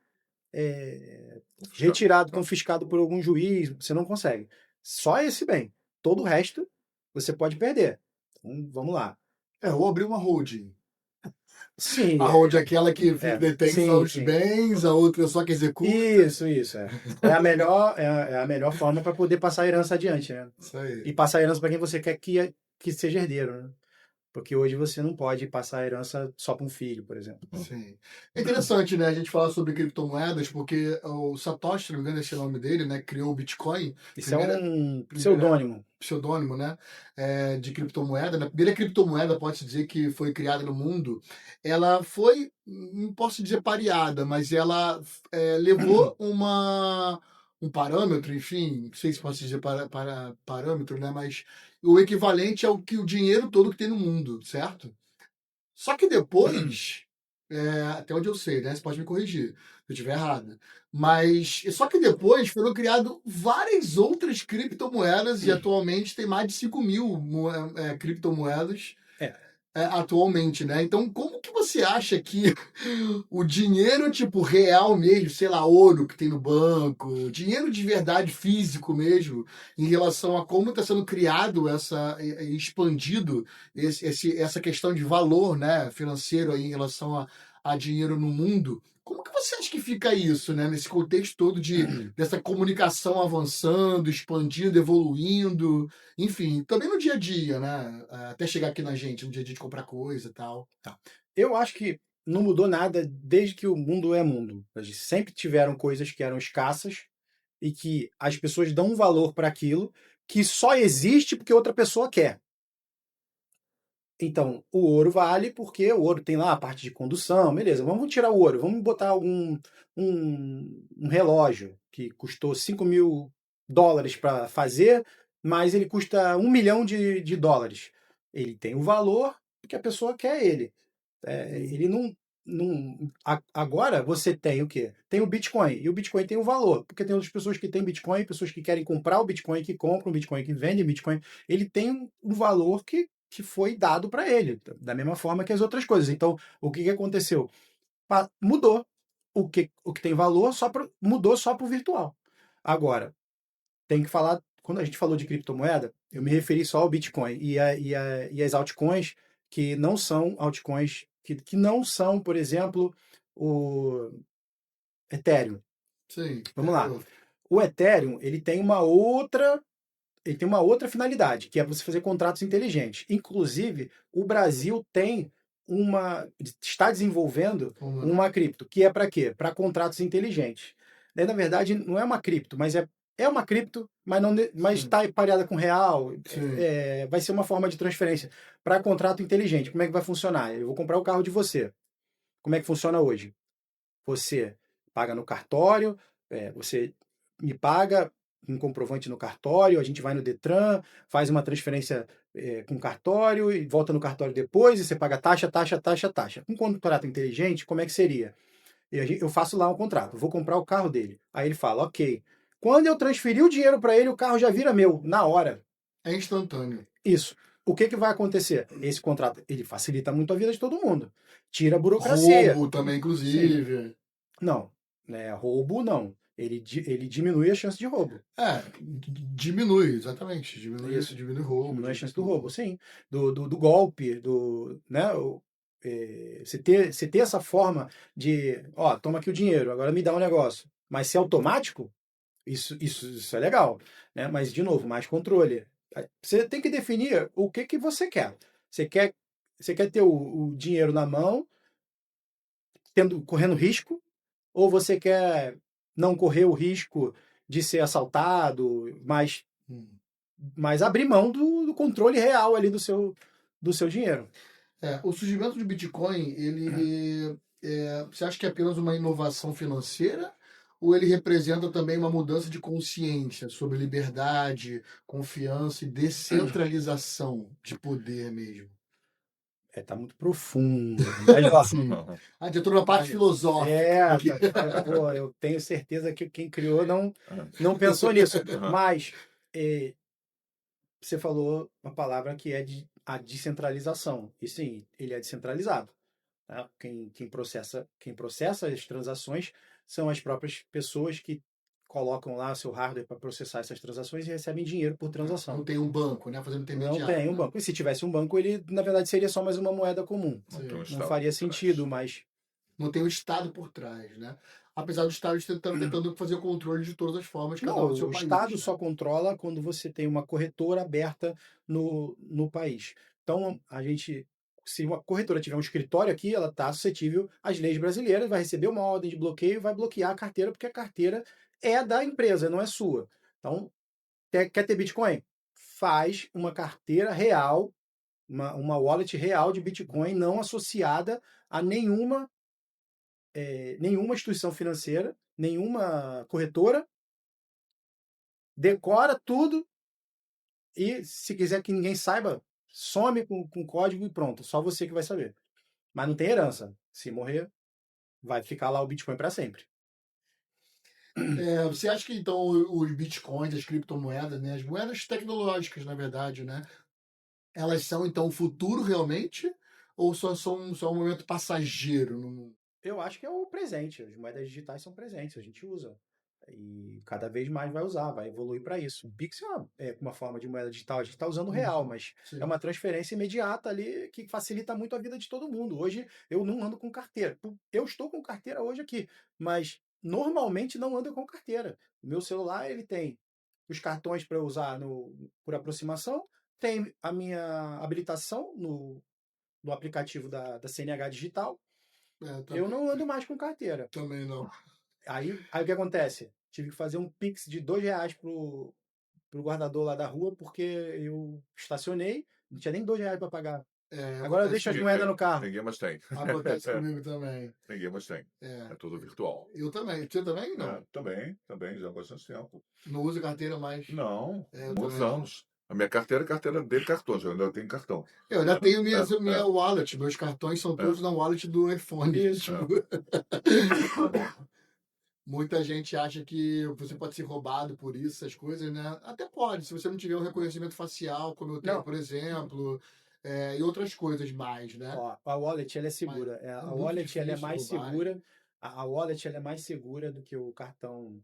retirado, confiscado por algum juiz, você não consegue. Só esse bem. Todo o resto você pode perder. Então, vamos lá. Ou abrir uma holding. Sim. A holding é aquela que detém só os sim. bens, a outra só que executa. Isso. É a melhor forma para poder passar a herança adiante, né? Isso aí. E passar a herança para quem você quer que seja herdeiro, né? Porque hoje você não pode passar a herança só para um filho, por exemplo. Sim. É interessante, né, a gente falar sobre criptomoedas, porque o Satoshi, se não me engano, esse é o nome dele, né, criou o Bitcoin. Isso é um pseudônimo. Pseudônimo, né, de criptomoeda. A primeira criptomoeda, pode-se dizer, que foi criada no mundo, ela foi, não posso dizer pareada, mas ela levou um parâmetro, enfim, não sei se posso dizer parâmetro, né, mas o equivalente ao que o dinheiro todo que tem no mundo, certo? Só que depois, até onde eu sei, né? Você pode me corrigir se eu estiver errado. Mas só que depois foram criadas várias outras criptomoedas e atualmente tem mais de 5.000 criptomoedas atualmente, né? Então, como que você acha que o dinheiro, tipo, real mesmo, sei lá, ouro que tem no banco, dinheiro de verdade físico mesmo, em relação a como está sendo criado expandido essa questão de valor, né, financeiro aí em relação a dinheiro no mundo, como que você acha que fica isso, né, nesse contexto todo dessa comunicação avançando, expandindo, evoluindo, enfim, também no dia a dia, né, até chegar aqui na gente, no dia a dia de comprar coisa e tal. Tá. Eu acho que não mudou nada desde que o mundo é mundo. Sempre tiveram coisas que eram escassas e que as pessoas dão um valor para aquilo que só existe porque outra pessoa quer. Então, o ouro vale porque o ouro tem lá a parte de condução, beleza, vamos tirar o ouro, vamos botar um relógio que custou $5.000 para fazer, mas ele custa $1 milhão de dólares. Ele tem o valor porque a pessoa quer ele. Ele não. Agora você tem o quê? Tem o Bitcoin. E o Bitcoin tem um valor, porque tem outras pessoas que têm Bitcoin, pessoas que querem comprar o Bitcoin, que compram o Bitcoin, que vendem Bitcoin. Ele tem um valor que foi dado para ele, da mesma forma que as outras coisas. Então, o que aconteceu? Mudou. O que tem valor mudou só para o virtual. Agora, tem que falar. Quando a gente falou de criptomoeda, eu me referi só ao Bitcoin e as altcoins que não são altcoins, que não são, por exemplo, o Ethereum. Sim. Vamos lá. O Ethereum, ele tem uma outra finalidade, que é você fazer contratos inteligentes. Inclusive, o Brasil está desenvolvendo uma cripto, que é para quê? Para contratos inteligentes. Na verdade, não é uma cripto, mas é uma cripto, mas está pareada com real. Vai ser uma forma de transferência para contrato inteligente. Como é que vai funcionar? Eu vou comprar o carro de você. Como é que funciona hoje? Você paga no cartório, você me paga um comprovante no cartório, a gente vai no Detran, faz uma transferência com o cartório e volta no cartório depois e você paga taxa. Um contrato inteligente, como é que seria? Eu faço lá um contrato, vou comprar o carro dele. Aí ele fala, ok. Quando eu transferir o dinheiro para ele, o carro já vira meu, na hora. É instantâneo. Isso. O que vai acontecer? Esse contrato, ele facilita muito a vida de todo mundo. Tira a burocracia. Roubo também, inclusive. Sim. Não, roubo não. Ele diminui a chance de roubo. Diminui, exatamente. Diminui roubo. Diminui a chance do roubo, sim. Do golpe, né? Você ter essa forma de, toma aqui o dinheiro, agora me dá um negócio. Mas se é automático, isso é legal, né? Mas, de novo, mais controle. Você tem que definir o que você quer. Você quer ter o dinheiro na mão, correndo risco, ou você quer não correr o risco de ser assaltado, mas abrir mão do controle real ali do seu dinheiro. O surgimento do Bitcoin, você acha que é apenas uma inovação financeira ou ele representa também uma mudança de consciência sobre liberdade, confiança e descentralização de poder mesmo? Tá muito profundo. Mas, ó, Já entrou na parte filosófica aqui. pô, eu tenho certeza que quem criou não pensou nisso. Mas você falou uma palavra que é a descentralização. E sim, ele é descentralizado. Tá? Quem processa as transações são as próprias pessoas que colocam lá seu hardware para processar essas transações e recebem dinheiro por transação. Não tem um banco, né? Fazendo intermediário. Não tem um banco. E se tivesse um banco, ele, na verdade, seria só mais uma moeda comum. Não faria sentido, mas... Não tem o Estado por trás, né? Apesar do Estado tentando fazer o controle de todas as formas, cada um do seu o país. Estado só controla quando você tem uma corretora aberta no país. Então, se uma corretora tiver um escritório aqui, ela está suscetível às leis brasileiras, vai receber uma ordem de bloqueio e vai bloquear a carteira, porque a carteira é da empresa, não é sua. Então, quer ter Bitcoin? Faz uma carteira real, uma wallet real de Bitcoin, não associada a nenhuma instituição financeira, nenhuma corretora. Decora tudo e, se quiser que ninguém saiba, some com código e pronto. Só você que vai saber. Mas não tem herança. Se morrer, vai ficar lá o Bitcoin para sempre. Você acha que então os bitcoins, as criptomoedas, né, as moedas tecnológicas, na verdade, né, elas são então o futuro realmente ou só são só um momento passageiro no mundo? Eu acho que é o presente. As moedas digitais são presentes, a gente usa. E cada vez mais vai usar, vai evoluir para isso. O Pix é uma forma de moeda digital, a gente está usando real, mas Sim. é uma transferência imediata ali que facilita muito a vida de todo mundo. Hoje eu não ando com carteira. Eu estou com carteira hoje aqui, mas normalmente não ando com carteira. O meu celular ele tem os cartões para usar por aproximação, tem a minha habilitação no aplicativo da CNH Digital. Eu não ando mais com carteira. Também não. Aí o que acontece? Tive que fazer um Pix de R$2 pro guardador lá da rua, porque eu estacionei, não tinha nem R$2 para pagar. Agora eu deixo as moedas no carro. Ninguém mais tem. Acontece comigo também. Ninguém mais tem. É tudo virtual. Eu também. Você também? Não. Também, já há bastante tempo. Não usa carteira mais? Não, muitos anos. A minha carteira é carteira de cartões, eu ainda tenho cartão. Eu ainda tenho minha wallet, meus cartões são todos na wallet do iPhone. Muita gente acha que você pode ser roubado por isso, essas coisas, né? Até pode, se você não tiver um reconhecimento facial, como eu tenho, por exemplo, e outras coisas mais, né? Ó, a wallet ela é segura. A wallet ela é mais segura. A wallet ela é mais segura do que o cartão,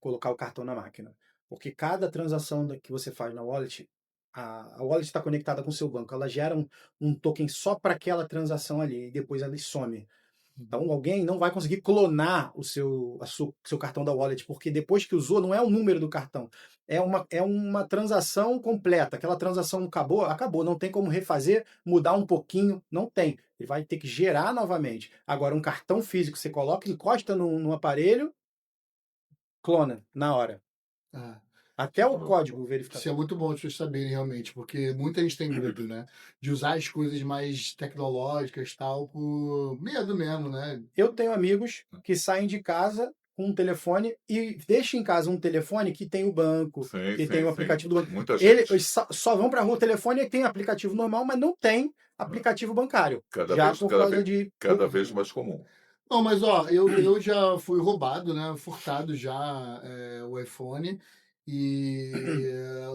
colocar o cartão na máquina. Porque cada transação que você faz na wallet, a wallet está conectada com o seu banco. Ela gera um token só para aquela transação ali e depois ela some. Então alguém não vai conseguir clonar o seu cartão da wallet, porque depois que usou, não é o número do cartão. É uma transação completa. Aquela transação acabou, não tem como refazer, mudar um pouquinho, não tem. Ele vai ter que gerar novamente. Agora, um cartão físico, você coloca, encosta no aparelho, clona na hora. Até o código verificado. Isso é muito bom de vocês saberem realmente, porque muita gente tem medo, né? De usar as coisas mais tecnológicas tal, por medo mesmo, né? Eu tenho amigos que saem de casa com um telefone e deixam em casa um telefone que tem o banco, que tem o aplicativo do banco. Muita gente. Eles só vão para a rua, o telefone tem aplicativo normal, mas não tem aplicativo bancário. Cada vez mais comum. Não, mas ó, eu já fui roubado, né? Furtado já o iPhone. E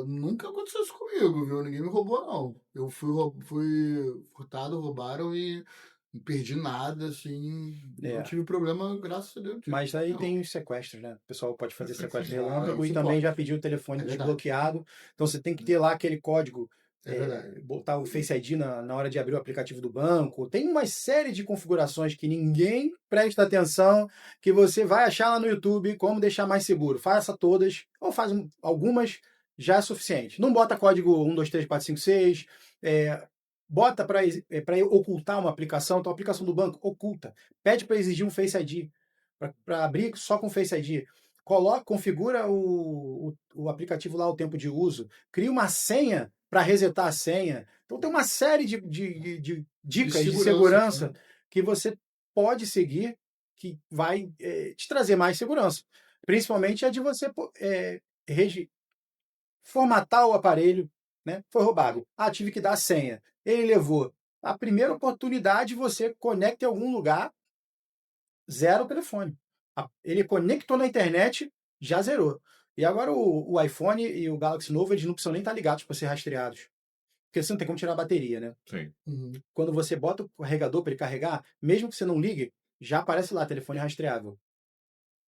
nunca aconteceu isso comigo, viu? Ninguém me roubou, não. Eu fui furtado, roubaram e não perdi nada, assim. Não tive problema, graças a Deus. Mas aí tem os sequestros, né? O pessoal pode fazer sequestro relâmpago e também já pediu o telefone desbloqueado. Então você tem que ter lá aquele código. Botar o Face ID na hora de abrir o aplicativo do banco. Tem uma série de configurações que ninguém presta atenção, que você vai achar lá no YouTube como deixar mais seguro. Faça todas, ou faz algumas, já é suficiente. Não bota código 1, 2, 3, 4, 5, 6. Bota para ocultar uma aplicação. Então, a aplicação do banco oculta. Pede para exigir um Face ID, para abrir só com Face ID. Configura o aplicativo lá, o tempo de uso. Cria uma senha para resetar a senha. Então tem uma série de dicas de segurança, segurança que você pode seguir que vai te trazer mais segurança. Principalmente a de você formatar o aparelho, né? Foi roubado. Tive que dar a senha. Ele levou. A primeira oportunidade, você conecta em algum lugar, zera o telefone. Ele conectou na internet, já zerou. E agora o iPhone e o Galaxy novo, eles não precisam nem estar ligados para ser rastreados. Porque você não tem como tirar a bateria, né? Sim. Quando você bota o carregador para ele carregar, mesmo que você não ligue, já aparece lá, telefone rastreável.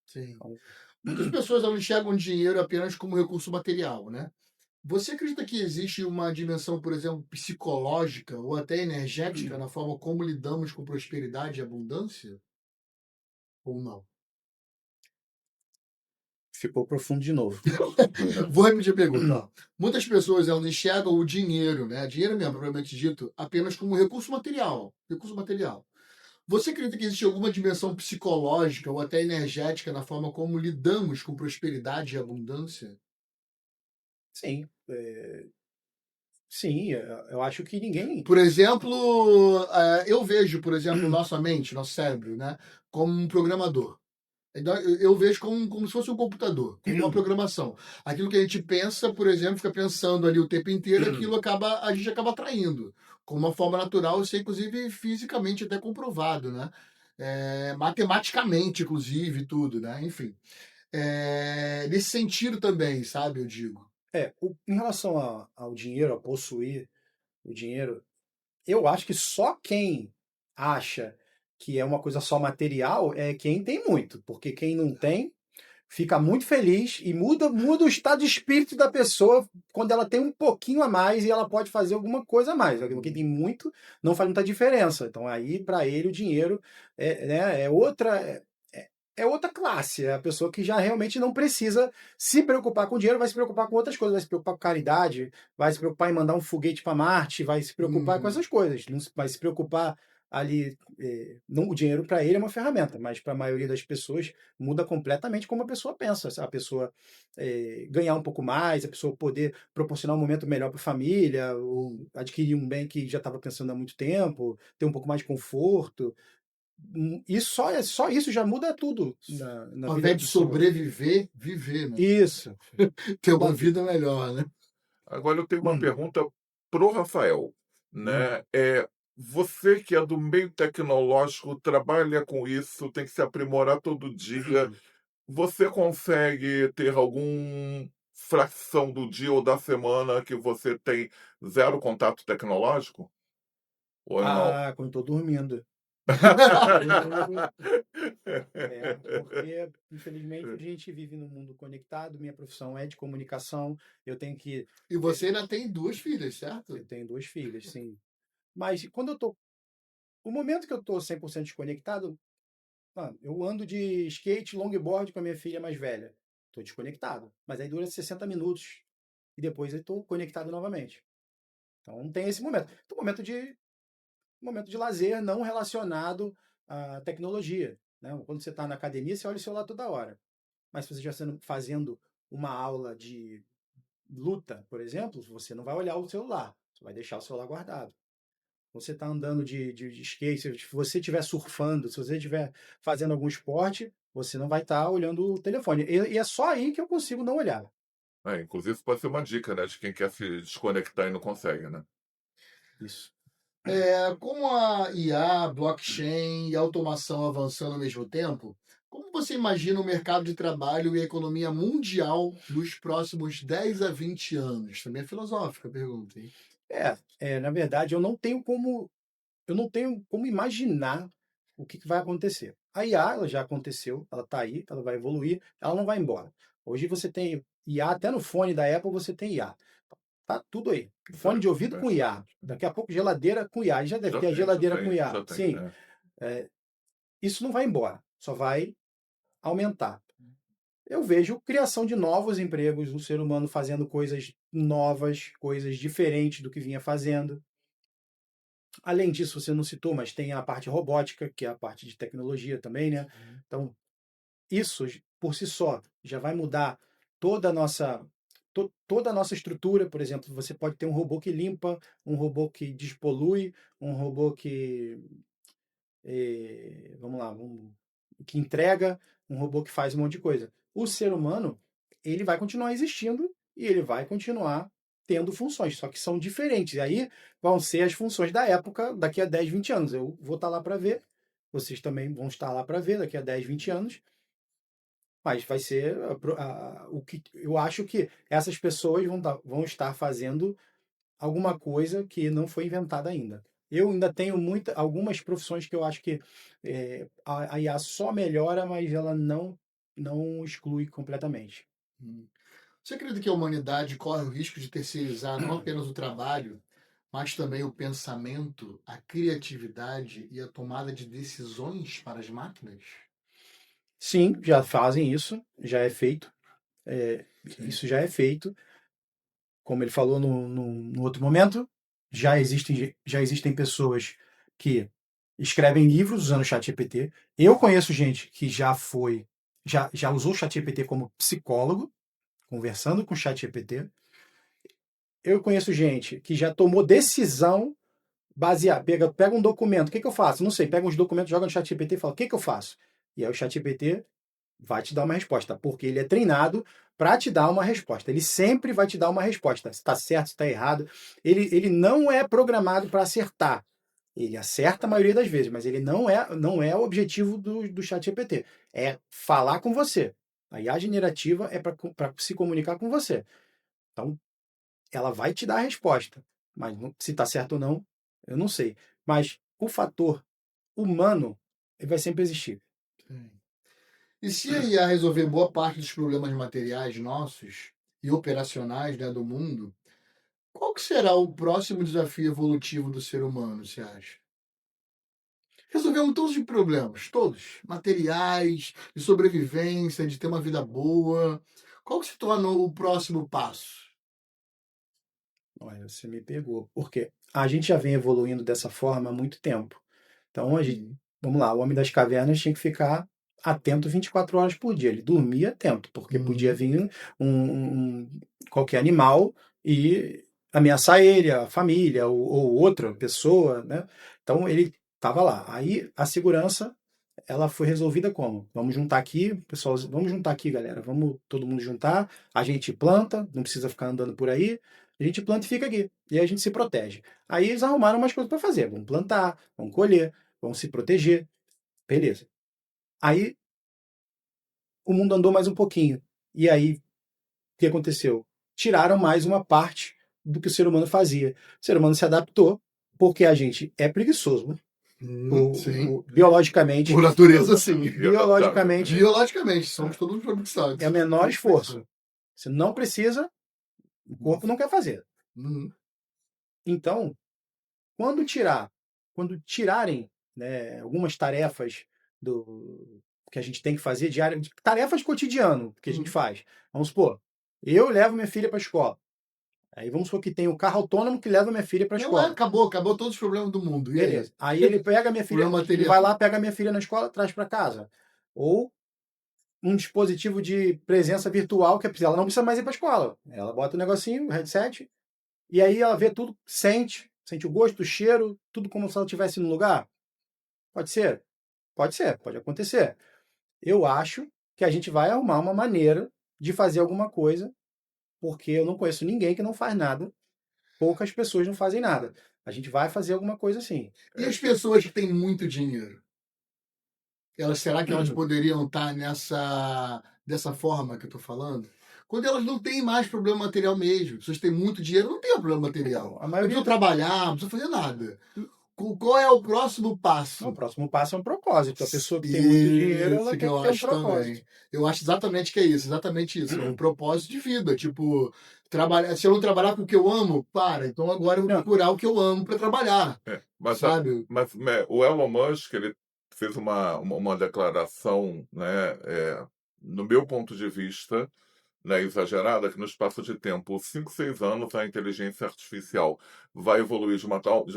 Sim. Então, Muitas pessoas elas enxergam dinheiro apenas como recurso material, né? Você acredita que existe uma dimensão, por exemplo, psicológica ou até energética na forma como lidamos com prosperidade e abundância? Ou não? ficou profundo de novo. Vou repetir a pergunta. Ó. Muitas pessoas elas enxergam o dinheiro, né? Dinheiro mesmo, propriamente dito, apenas como recurso material. Recurso material. Você acredita que existe alguma dimensão psicológica ou até energética na forma como lidamos com prosperidade e abundância? Sim. Sim, eu acho que ninguém. Por exemplo, eu vejo, por exemplo, nossa mente, nosso cérebro, né, como um programador. Então, eu vejo como se fosse um computador, como uma programação. Aquilo que a gente pensa, por exemplo, fica pensando ali o tempo inteiro, a gente acaba atraindo. Com uma forma natural, isso é inclusive fisicamente até comprovado, né? Matematicamente, inclusive, tudo, né? Enfim. Nesse sentido também, sabe, eu digo. Em relação ao dinheiro, a possuir o dinheiro, eu acho que só quem acha que é uma coisa só material é quem tem muito, porque quem não tem fica muito feliz e muda o estado de espírito da pessoa quando ela tem um pouquinho a mais e ela pode fazer alguma coisa a mais. Quem tem muito não faz muita diferença. Então aí para ele o dinheiro é outra classe, é a pessoa que já realmente não precisa se preocupar com dinheiro, vai se preocupar com outras coisas, vai se preocupar com caridade, vai se preocupar em mandar um foguete para Marte, vai se preocupar com essas coisas, não vai se preocupar ali. Não, o dinheiro para ele é uma ferramenta, mas para a maioria das pessoas muda completamente como a pessoa pensa. A pessoa ganhar um pouco mais, a pessoa poder proporcionar um momento melhor para a família, ou adquirir um bem que já estava pensando há muito tempo, ter um pouco mais de conforto. Isso só isso já muda tudo na Ao vida da invés de pessoa. sobreviver, viver, né? Isso. Ter uma vida melhor, né? Agora eu tenho uma pergunta pro Rafael, né? Você que é do meio tecnológico, trabalha com isso, tem que se aprimorar todo dia. Você consegue ter algum fração do dia ou da semana que você tem zero contato tecnológico? Ou não? Quando estou dormindo. Porque, infelizmente, a gente vive num mundo conectado, minha profissão é de comunicação, eu tenho que... E você ainda tem 2 filhas, certo? Eu tenho 2 filhas, sim. Mas quando eu tô... O momento que eu estou 100% desconectado, eu ando de skate, longboard com a minha filha mais velha. Estou desconectado. Mas aí dura 60 minutos e depois eu estou conectado novamente. Então tem esse momento. Então, momento de lazer não relacionado à tecnologia. Né? Quando você está na academia, você olha o celular toda hora. Mas se você já está fazendo uma aula de luta, por exemplo, você não vai olhar o celular. Você vai deixar o celular guardado. Você está andando de skate, se você estiver surfando, se você estiver fazendo algum esporte, você não vai estar olhando o telefone. E é só aí que eu consigo não olhar. Inclusive pode ser uma dica, né, de quem quer se desconectar e não consegue, né? Isso. Como a IA, blockchain e automação avançando ao mesmo tempo, como você imagina o mercado de trabalho e a economia mundial nos próximos 10 a 20 anos? Também é filosófica a pergunta, hein? Na verdade, eu não tenho como imaginar o que vai acontecer. A IA, ela já aconteceu, ela está aí, ela vai evoluir, ela não vai embora. Hoje você tem IA, até no fone da Apple você tem IA. Tá tudo aí. Fone de ouvido com IA. Daqui a pouco geladeira com IA. E já deve ter a geladeira com IA. Já tem. Sim. Isso não vai embora, só vai aumentar. Eu vejo criação de novos empregos, o ser humano fazendo coisas novas, coisas diferentes do que vinha fazendo. Além disso, você não citou, mas tem a parte robótica, que é a parte de tecnologia também, né? Então, isso por si só já vai mudar toda a nossa toda a nossa estrutura, por exemplo, você pode ter um robô que limpa, um robô que despolui, um robô que, vamos lá, que entrega, um robô que faz um monte de coisa. O ser humano, ele vai continuar existindo e ele vai continuar tendo funções, só que são diferentes. E aí vão ser as funções da época daqui a 10, 20 anos. Eu vou estar lá para ver, vocês também vão estar lá para ver daqui a 10, 20 anos, mas vai ser o que eu acho que essas pessoas vão estar fazendo alguma coisa que não foi inventada ainda. Eu ainda tenho algumas profissões que eu acho que a IA só melhora, mas ela não exclui completamente. Você acredita que a humanidade corre o risco de terceirizar não apenas o trabalho, mas também o pensamento, a criatividade e a tomada de decisões para as máquinas? Sim, já fazem isso, já é feito. Sim. Isso já é feito. Como ele falou no outro momento, já existem pessoas que escrevem livros usando o ChatGPT. Eu conheço gente que já usou o ChatGPT como psicólogo, conversando com o ChatGPT. Eu conheço gente que já tomou decisão baseada. Pega um documento, o que eu faço? Não sei, pega uns documentos, joga no ChatGPT e fala, o que eu faço? E aí o ChatGPT vai te dar uma resposta, porque ele é treinado para te dar uma resposta. Ele sempre vai te dar uma resposta. Se está certo, se está errado. Ele não é programado para acertar. Ele acerta a maioria das vezes, mas ele não é o objetivo do ChatGPT. É falar com você. A IA generativa é para se comunicar com você. Então, ela vai te dar a resposta. Mas se está certo ou não, eu não sei. Mas o fator humano ele vai sempre existir. Sim. E se a IA resolver boa parte dos problemas materiais nossos e operacionais, né, do mundo, qual que será o próximo desafio evolutivo do ser humano, você acha? Resolvemos todos os problemas, todos, materiais, de sobrevivência, de ter uma vida boa. Qual que se torna o próximo passo? Olha, você me pegou. Porque a gente já vem evoluindo dessa forma há muito tempo. Então, vamos lá, o homem das cavernas tinha que ficar atento 24 horas por dia. Ele dormia atento, porque podia vir qualquer animal e ameaçar ele, a família ou outra pessoa, né? Então, ele estava lá. Aí, a segurança, ela foi resolvida como? Vamos juntar aqui, pessoal, vamos juntar aqui, galera. Vamos todo mundo juntar. A gente planta, não precisa ficar andando por aí. A gente planta e fica aqui. E aí a gente se protege. Aí eles arrumaram umas coisas para fazer. Vamos plantar, vamos colher, vamos se proteger. Beleza. Aí o mundo andou mais um pouquinho. E aí, o que aconteceu? Tiraram mais uma parte do que o ser humano fazia. O ser humano se adaptou, porque a gente é preguiçoso. Sim. Biologicamente. Por natureza, sim. Biologicamente, somos todos preguiçosos. é o menor esforço. Você não precisa, o corpo não quer fazer. Então, quando tirarem, né, algumas tarefas que a gente tem que fazer diárias, tarefas cotidiano que a gente faz. Vamos supor, eu levo minha filha para a escola. Aí vamos supor que tem o carro autônomo que leva minha filha para a escola. Acabou todos os problemas do mundo. E Beleza. Aí ele pega a minha filha, ele vai lá, pega a minha filha na escola, traz para casa. Ou um dispositivo de presença virtual que ela não precisa mais ir para a escola. Ela bota o negocinho, o headset, e aí ela vê tudo, sente o gosto, o cheiro, tudo como se ela estivesse no lugar. Pode ser? Pode ser, pode acontecer. Eu acho que a gente vai arrumar uma maneira de fazer alguma coisa, porque eu não conheço ninguém que não faz nada. Poucas pessoas não fazem nada. A gente vai fazer alguma coisa assim. E as pessoas que têm muito dinheiro? Será que elas poderiam estar dessa forma que eu estou falando? Quando elas não têm mais problema material mesmo. As pessoas têm muito dinheiro, não tem problema material. A maioria não precisa trabalhar, não precisa fazer nada. Qual é o próximo passo? O próximo passo é um propósito. A pessoa que tem muito dinheiro, ela Isso quer que eu ter um acho propósito. também. Eu acho exatamente que é isso, exatamente isso. É um propósito de vida. Tipo, se eu não trabalhar com o que eu amo, então agora eu vou procurar o que eu amo para trabalhar. Sabe? Mas o Elon Musk, ele fez uma declaração, né, no meu ponto de vista, né, exagerada, que no espaço de tempo, 5, 6 anos, a inteligência artificial vai evoluir de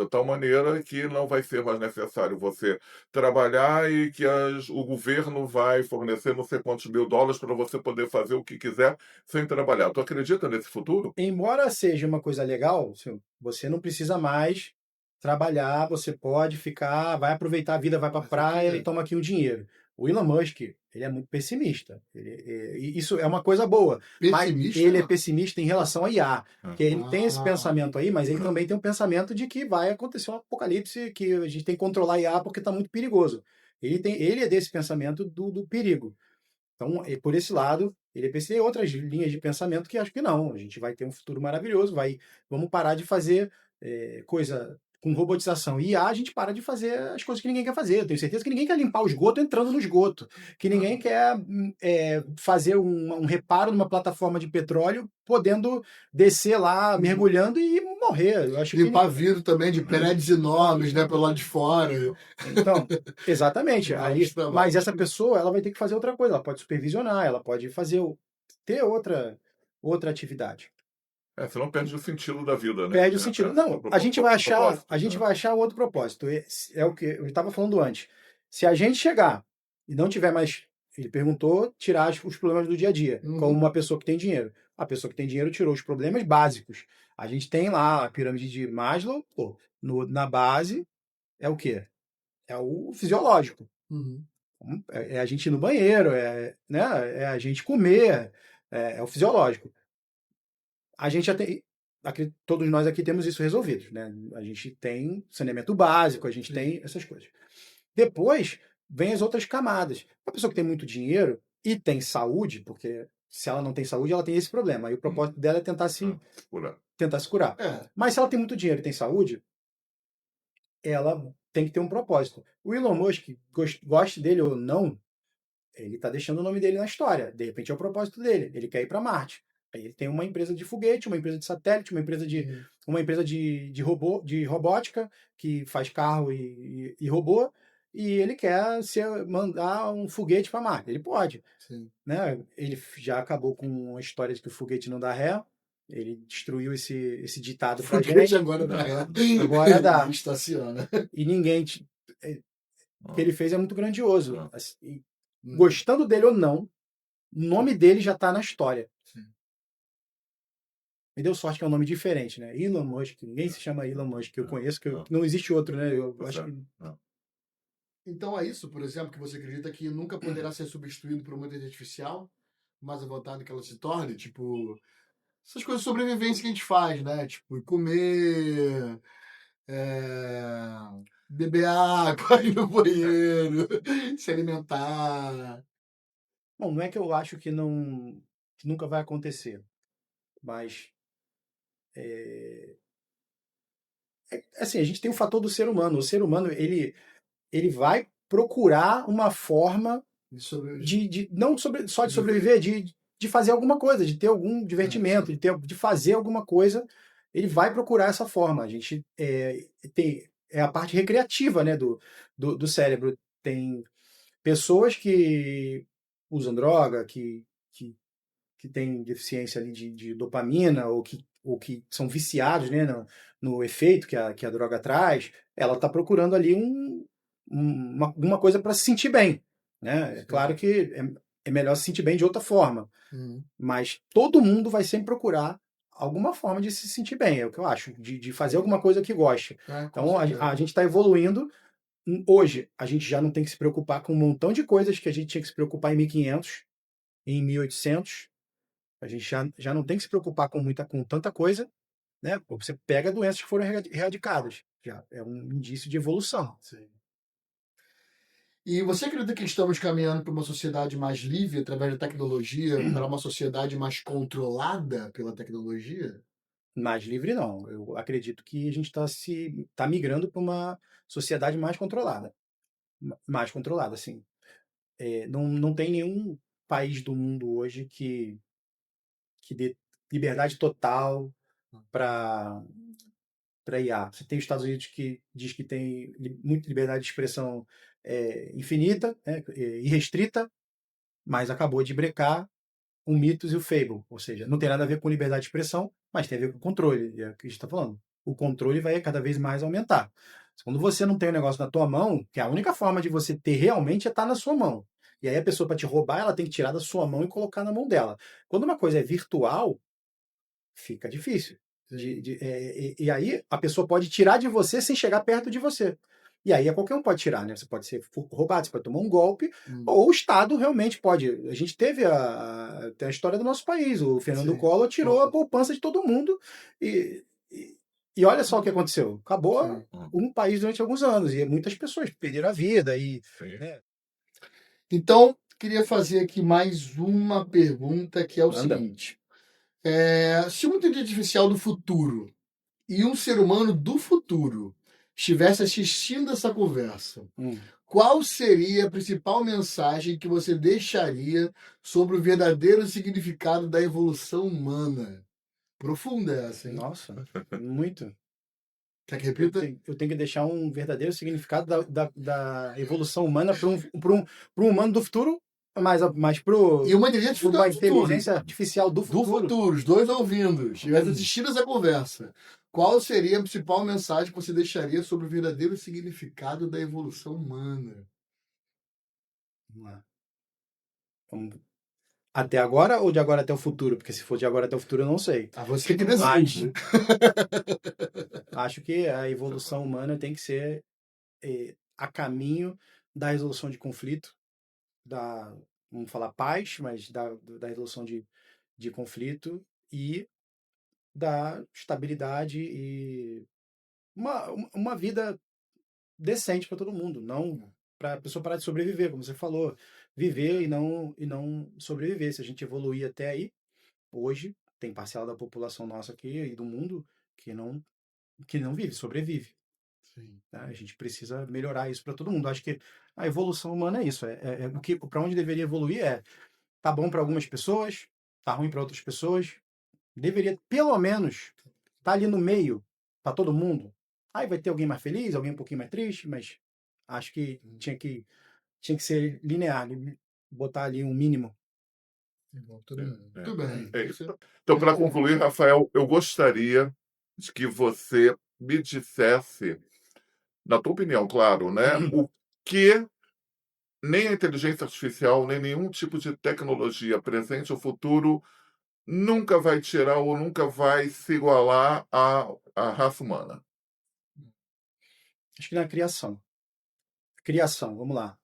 tal maneira que não vai ser mais necessário você trabalhar e que o governo vai fornecer não sei quantos mil dólares para você poder fazer o que quiser sem trabalhar. Tu acredita nesse futuro? Embora seja uma coisa legal, você não precisa mais trabalhar, você pode ficar, vai aproveitar a vida, vai para a Mas praia e aqui, toma aqui um dinheiro. O Elon Musk, ele é muito pessimista. E isso é uma coisa boa, mas ele é pessimista? pessimista em relação à IA. É. Porque ele tem esse Ah, pensamento aí, mas ele também tem um pensamento de que vai acontecer um apocalipse, que a gente tem que controlar a IA porque está muito perigoso. Ele é desse pensamento do perigo. Então, por esse lado, ele tem outras linhas de pensamento que acho que não. A gente vai ter um futuro maravilhoso, vamos parar de fazer coisa com robotização. E a gente para de fazer as coisas que ninguém quer fazer. Eu tenho certeza que ninguém quer limpar o esgoto entrando no esgoto. Que ninguém quer fazer um reparo numa plataforma de petróleo, podendo descer lá, uhum. mergulhando e morrer. Eu acho que Limpar vidro também de prédios enormes, né, pelo lado de fora. então, exatamente. Vários Mas trabalhos. essa pessoa, ela vai ter que fazer outra coisa. Ela pode supervisionar, ela pode ter outra atividade. Você não perde o sentido da vida, né? Perde o sentido. Não, O propósito, a gente né? vai achar outro propósito. É o que eu estava falando antes. Se a gente chegar e não tiver mais, ele perguntou, tirar os problemas do dia a dia, como Uhum. uma pessoa que tem dinheiro. A pessoa que tem dinheiro tirou os problemas básicos. A gente tem lá a pirâmide de Maslow, pô, na base é o quê? É o fisiológico. Uhum. É a gente ir no banheiro, né, é a gente comer, é o fisiológico. A gente já tem, todos nós aqui temos isso resolvido, né? A gente tem saneamento básico, a gente Sim. tem essas coisas. Depois vem as outras camadas. A pessoa que tem muito dinheiro e tem saúde, porque se ela não tem saúde, ela tem esse problema. Aí o propósito dela é Por- tentar se curar. É, Mas se ela tem muito dinheiro e tem saúde, ela tem que ter um propósito. O Elon Musk, goste dele ou não, ele está deixando o nome dele na história. De repente é o propósito dele. Ele quer ir para Marte. Aí ele tem uma empresa de foguete, uma empresa de satélite, sim. uma empresa de robótica que faz carro e robô. E ele quer mandar um foguete para Marte. Ele pode, Sim. né? Ele já acabou com a história de que o foguete não dá ré. Ele destruiu esse ditado para Foguete gente. agora dá ré. Agora dá. Estaciona. E ninguém. O que ele fez é muito grandioso. Ah. Assim, Uhum. gostando dele ou não, o nome dele já está na história. Sim. Me deu sorte que é um nome diferente, né? Elon Musk. Ninguém se chama Elon Musk, que eu conheço, não existe outro, né? Eu acho que. Então é isso, por exemplo, que você acredita que nunca poderá ser substituído por uma inteligência artificial, mais avançada que ela se torne, tipo, essas coisas de sobrevivência que a gente faz, né? Tipo, comer, é, beber água, ir no banheiro, se alimentar. Bom, não é que eu acho que nunca vai acontecer, mas assim, a gente tem o fator do ser humano. O ser humano, ele vai procurar uma forma não só de sobreviver, de fazer alguma coisa, de ter algum divertimento, de fazer alguma coisa, ele vai procurar essa forma. A gente é a parte recreativa, né, do cérebro. Tem pessoas que usam droga, que têm deficiência ali de dopamina ou que são viciados, né, no efeito que a droga traz, ela está procurando ali uma coisa para se sentir bem. Né? É claro que é melhor se sentir bem de outra forma, Uhum. mas todo mundo vai sempre procurar alguma forma de se sentir bem, é o que eu acho, de fazer alguma coisa que goste. É, com Então certeza. a gente está evoluindo. Hoje a gente já não tem que se preocupar com um montão de coisas que a gente tinha que se preocupar em 1500, em 1800. A gente já não tem que se preocupar com tanta coisa, né? Você pega doenças que foram erradicadas, já é um indício de evolução. Sim. E você acredita que estamos caminhando para uma sociedade mais livre através da tecnologia, para uma sociedade mais controlada pela tecnologia? Mais livre não. Eu acredito que a gente está migrando para uma sociedade mais controlada, assim. Não tem nenhum país do mundo hoje que dê liberdade total para IA. Você tem os Estados Unidos que diz que tem muita liberdade de expressão infinita, né, irrestrita, mas acabou de brecar o Mythos e o Fable, ou seja, não tem nada a ver com liberdade de expressão, mas tem a ver com controle, é o que a gente está falando. O controle vai cada vez mais aumentar. Quando você não tem o negócio na tua mão, que a única forma de você ter realmente é estar na sua mão. E aí a pessoa, para te roubar, ela tem que tirar da sua mão e colocar na mão dela. Quando uma coisa é virtual, fica difícil. E aí a pessoa pode tirar de você sem chegar perto de você. E aí qualquer um pode tirar, né? Você pode ser roubado, você pode tomar um golpe, ou o Estado realmente pode. A gente teve tem a história do nosso país. O Fernando Sim. Collor tirou a poupança de todo mundo e olha só o que aconteceu. Acabou Sim. um país durante alguns anos e muitas pessoas perderam a vida. Sim. Né? Então, queria fazer aqui mais uma pergunta, que é o Manda. seguinte. Se uma inteligência artificial do futuro e um ser humano do futuro estivesse assistindo essa conversa, qual seria a principal mensagem que você deixaria sobre o verdadeiro significado da evolução humana? Profunda essa, hein? Nossa, muito. Quer que repita? Eu tenho que deixar um verdadeiro significado da evolução humana para um humano do futuro, mas para E uma inteligência uma artificial do futuro. inteligência artificial do Do futuro. futuro, os dois ouvindo, estivesse assistindo essa conversa. Qual seria a principal mensagem que você deixaria sobre o verdadeiro significado da evolução humana? Vamos lá. Até agora ou de agora até o futuro? Porque se for de agora até o futuro, eu não sei. Você que decide. Acho que a evolução humana tem que ser a caminho da resolução de conflito, vamos falar paz, mas da resolução de conflito e da estabilidade e uma vida decente para todo mundo, não para a pessoa parar de sobreviver, como você falou, viver e não sobreviver. Se a gente evoluir até aí, hoje tem parcela da população nossa aqui e do mundo que não vive, sobrevive. Sim. Tá? A gente precisa melhorar isso para todo mundo. Acho que a evolução humana é isso. O que para onde deveria evoluir tá bom para algumas pessoas, tá ruim para outras pessoas. Deveria pelo menos estar ali no meio para todo mundo. Aí vai ter alguém mais feliz, alguém um pouquinho mais triste, mas acho que tinha que ser linear, botar ali um mínimo. Muito bem. É isso. Então, para concluir, Rafael, eu gostaria de que você me dissesse, na tua opinião, claro, né, o que nem a inteligência artificial, nem nenhum tipo de tecnologia presente ou futuro nunca vai tirar ou nunca vai se igualar à raça humana. Acho que na criação. Criação, vamos lá.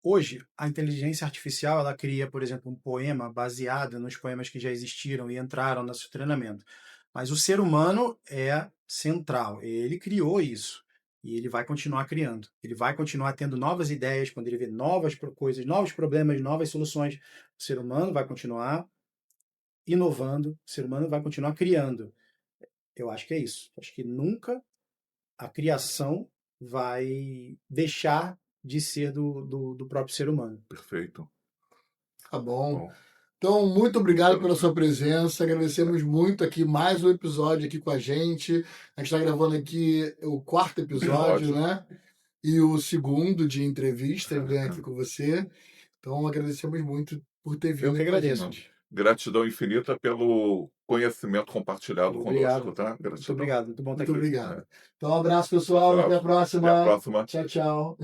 Hoje, a inteligência artificial ela cria, por exemplo, um poema baseado nos poemas que já existiram e entraram no nosso treinamento. Mas o ser humano é central. Ele criou isso. E ele vai continuar criando. Ele vai continuar tendo novas ideias quando ele vê novas coisas, novos problemas, novas soluções. O ser humano vai continuar inovando, o ser humano vai continuar criando. Eu acho que é isso. Acho que nunca a criação vai deixar de ser do próprio ser humano. Perfeito. Tá bom. Então, muito obrigado pela sua presença. Agradecemos muito aqui mais um episódio aqui com a gente. A gente está gravando aqui o 4º episódio, né? E o 2º de entrevista aqui com você. Então, agradecemos muito por ter vindo. Eu que agradeço. Gratidão infinita pelo conhecimento compartilhado conosco, tá? Gratidão. Muito obrigado. Muito bom estar aqui. Muito obrigado. Então, um abraço, pessoal. Até a próxima. Até a próxima. Tchau, tchau.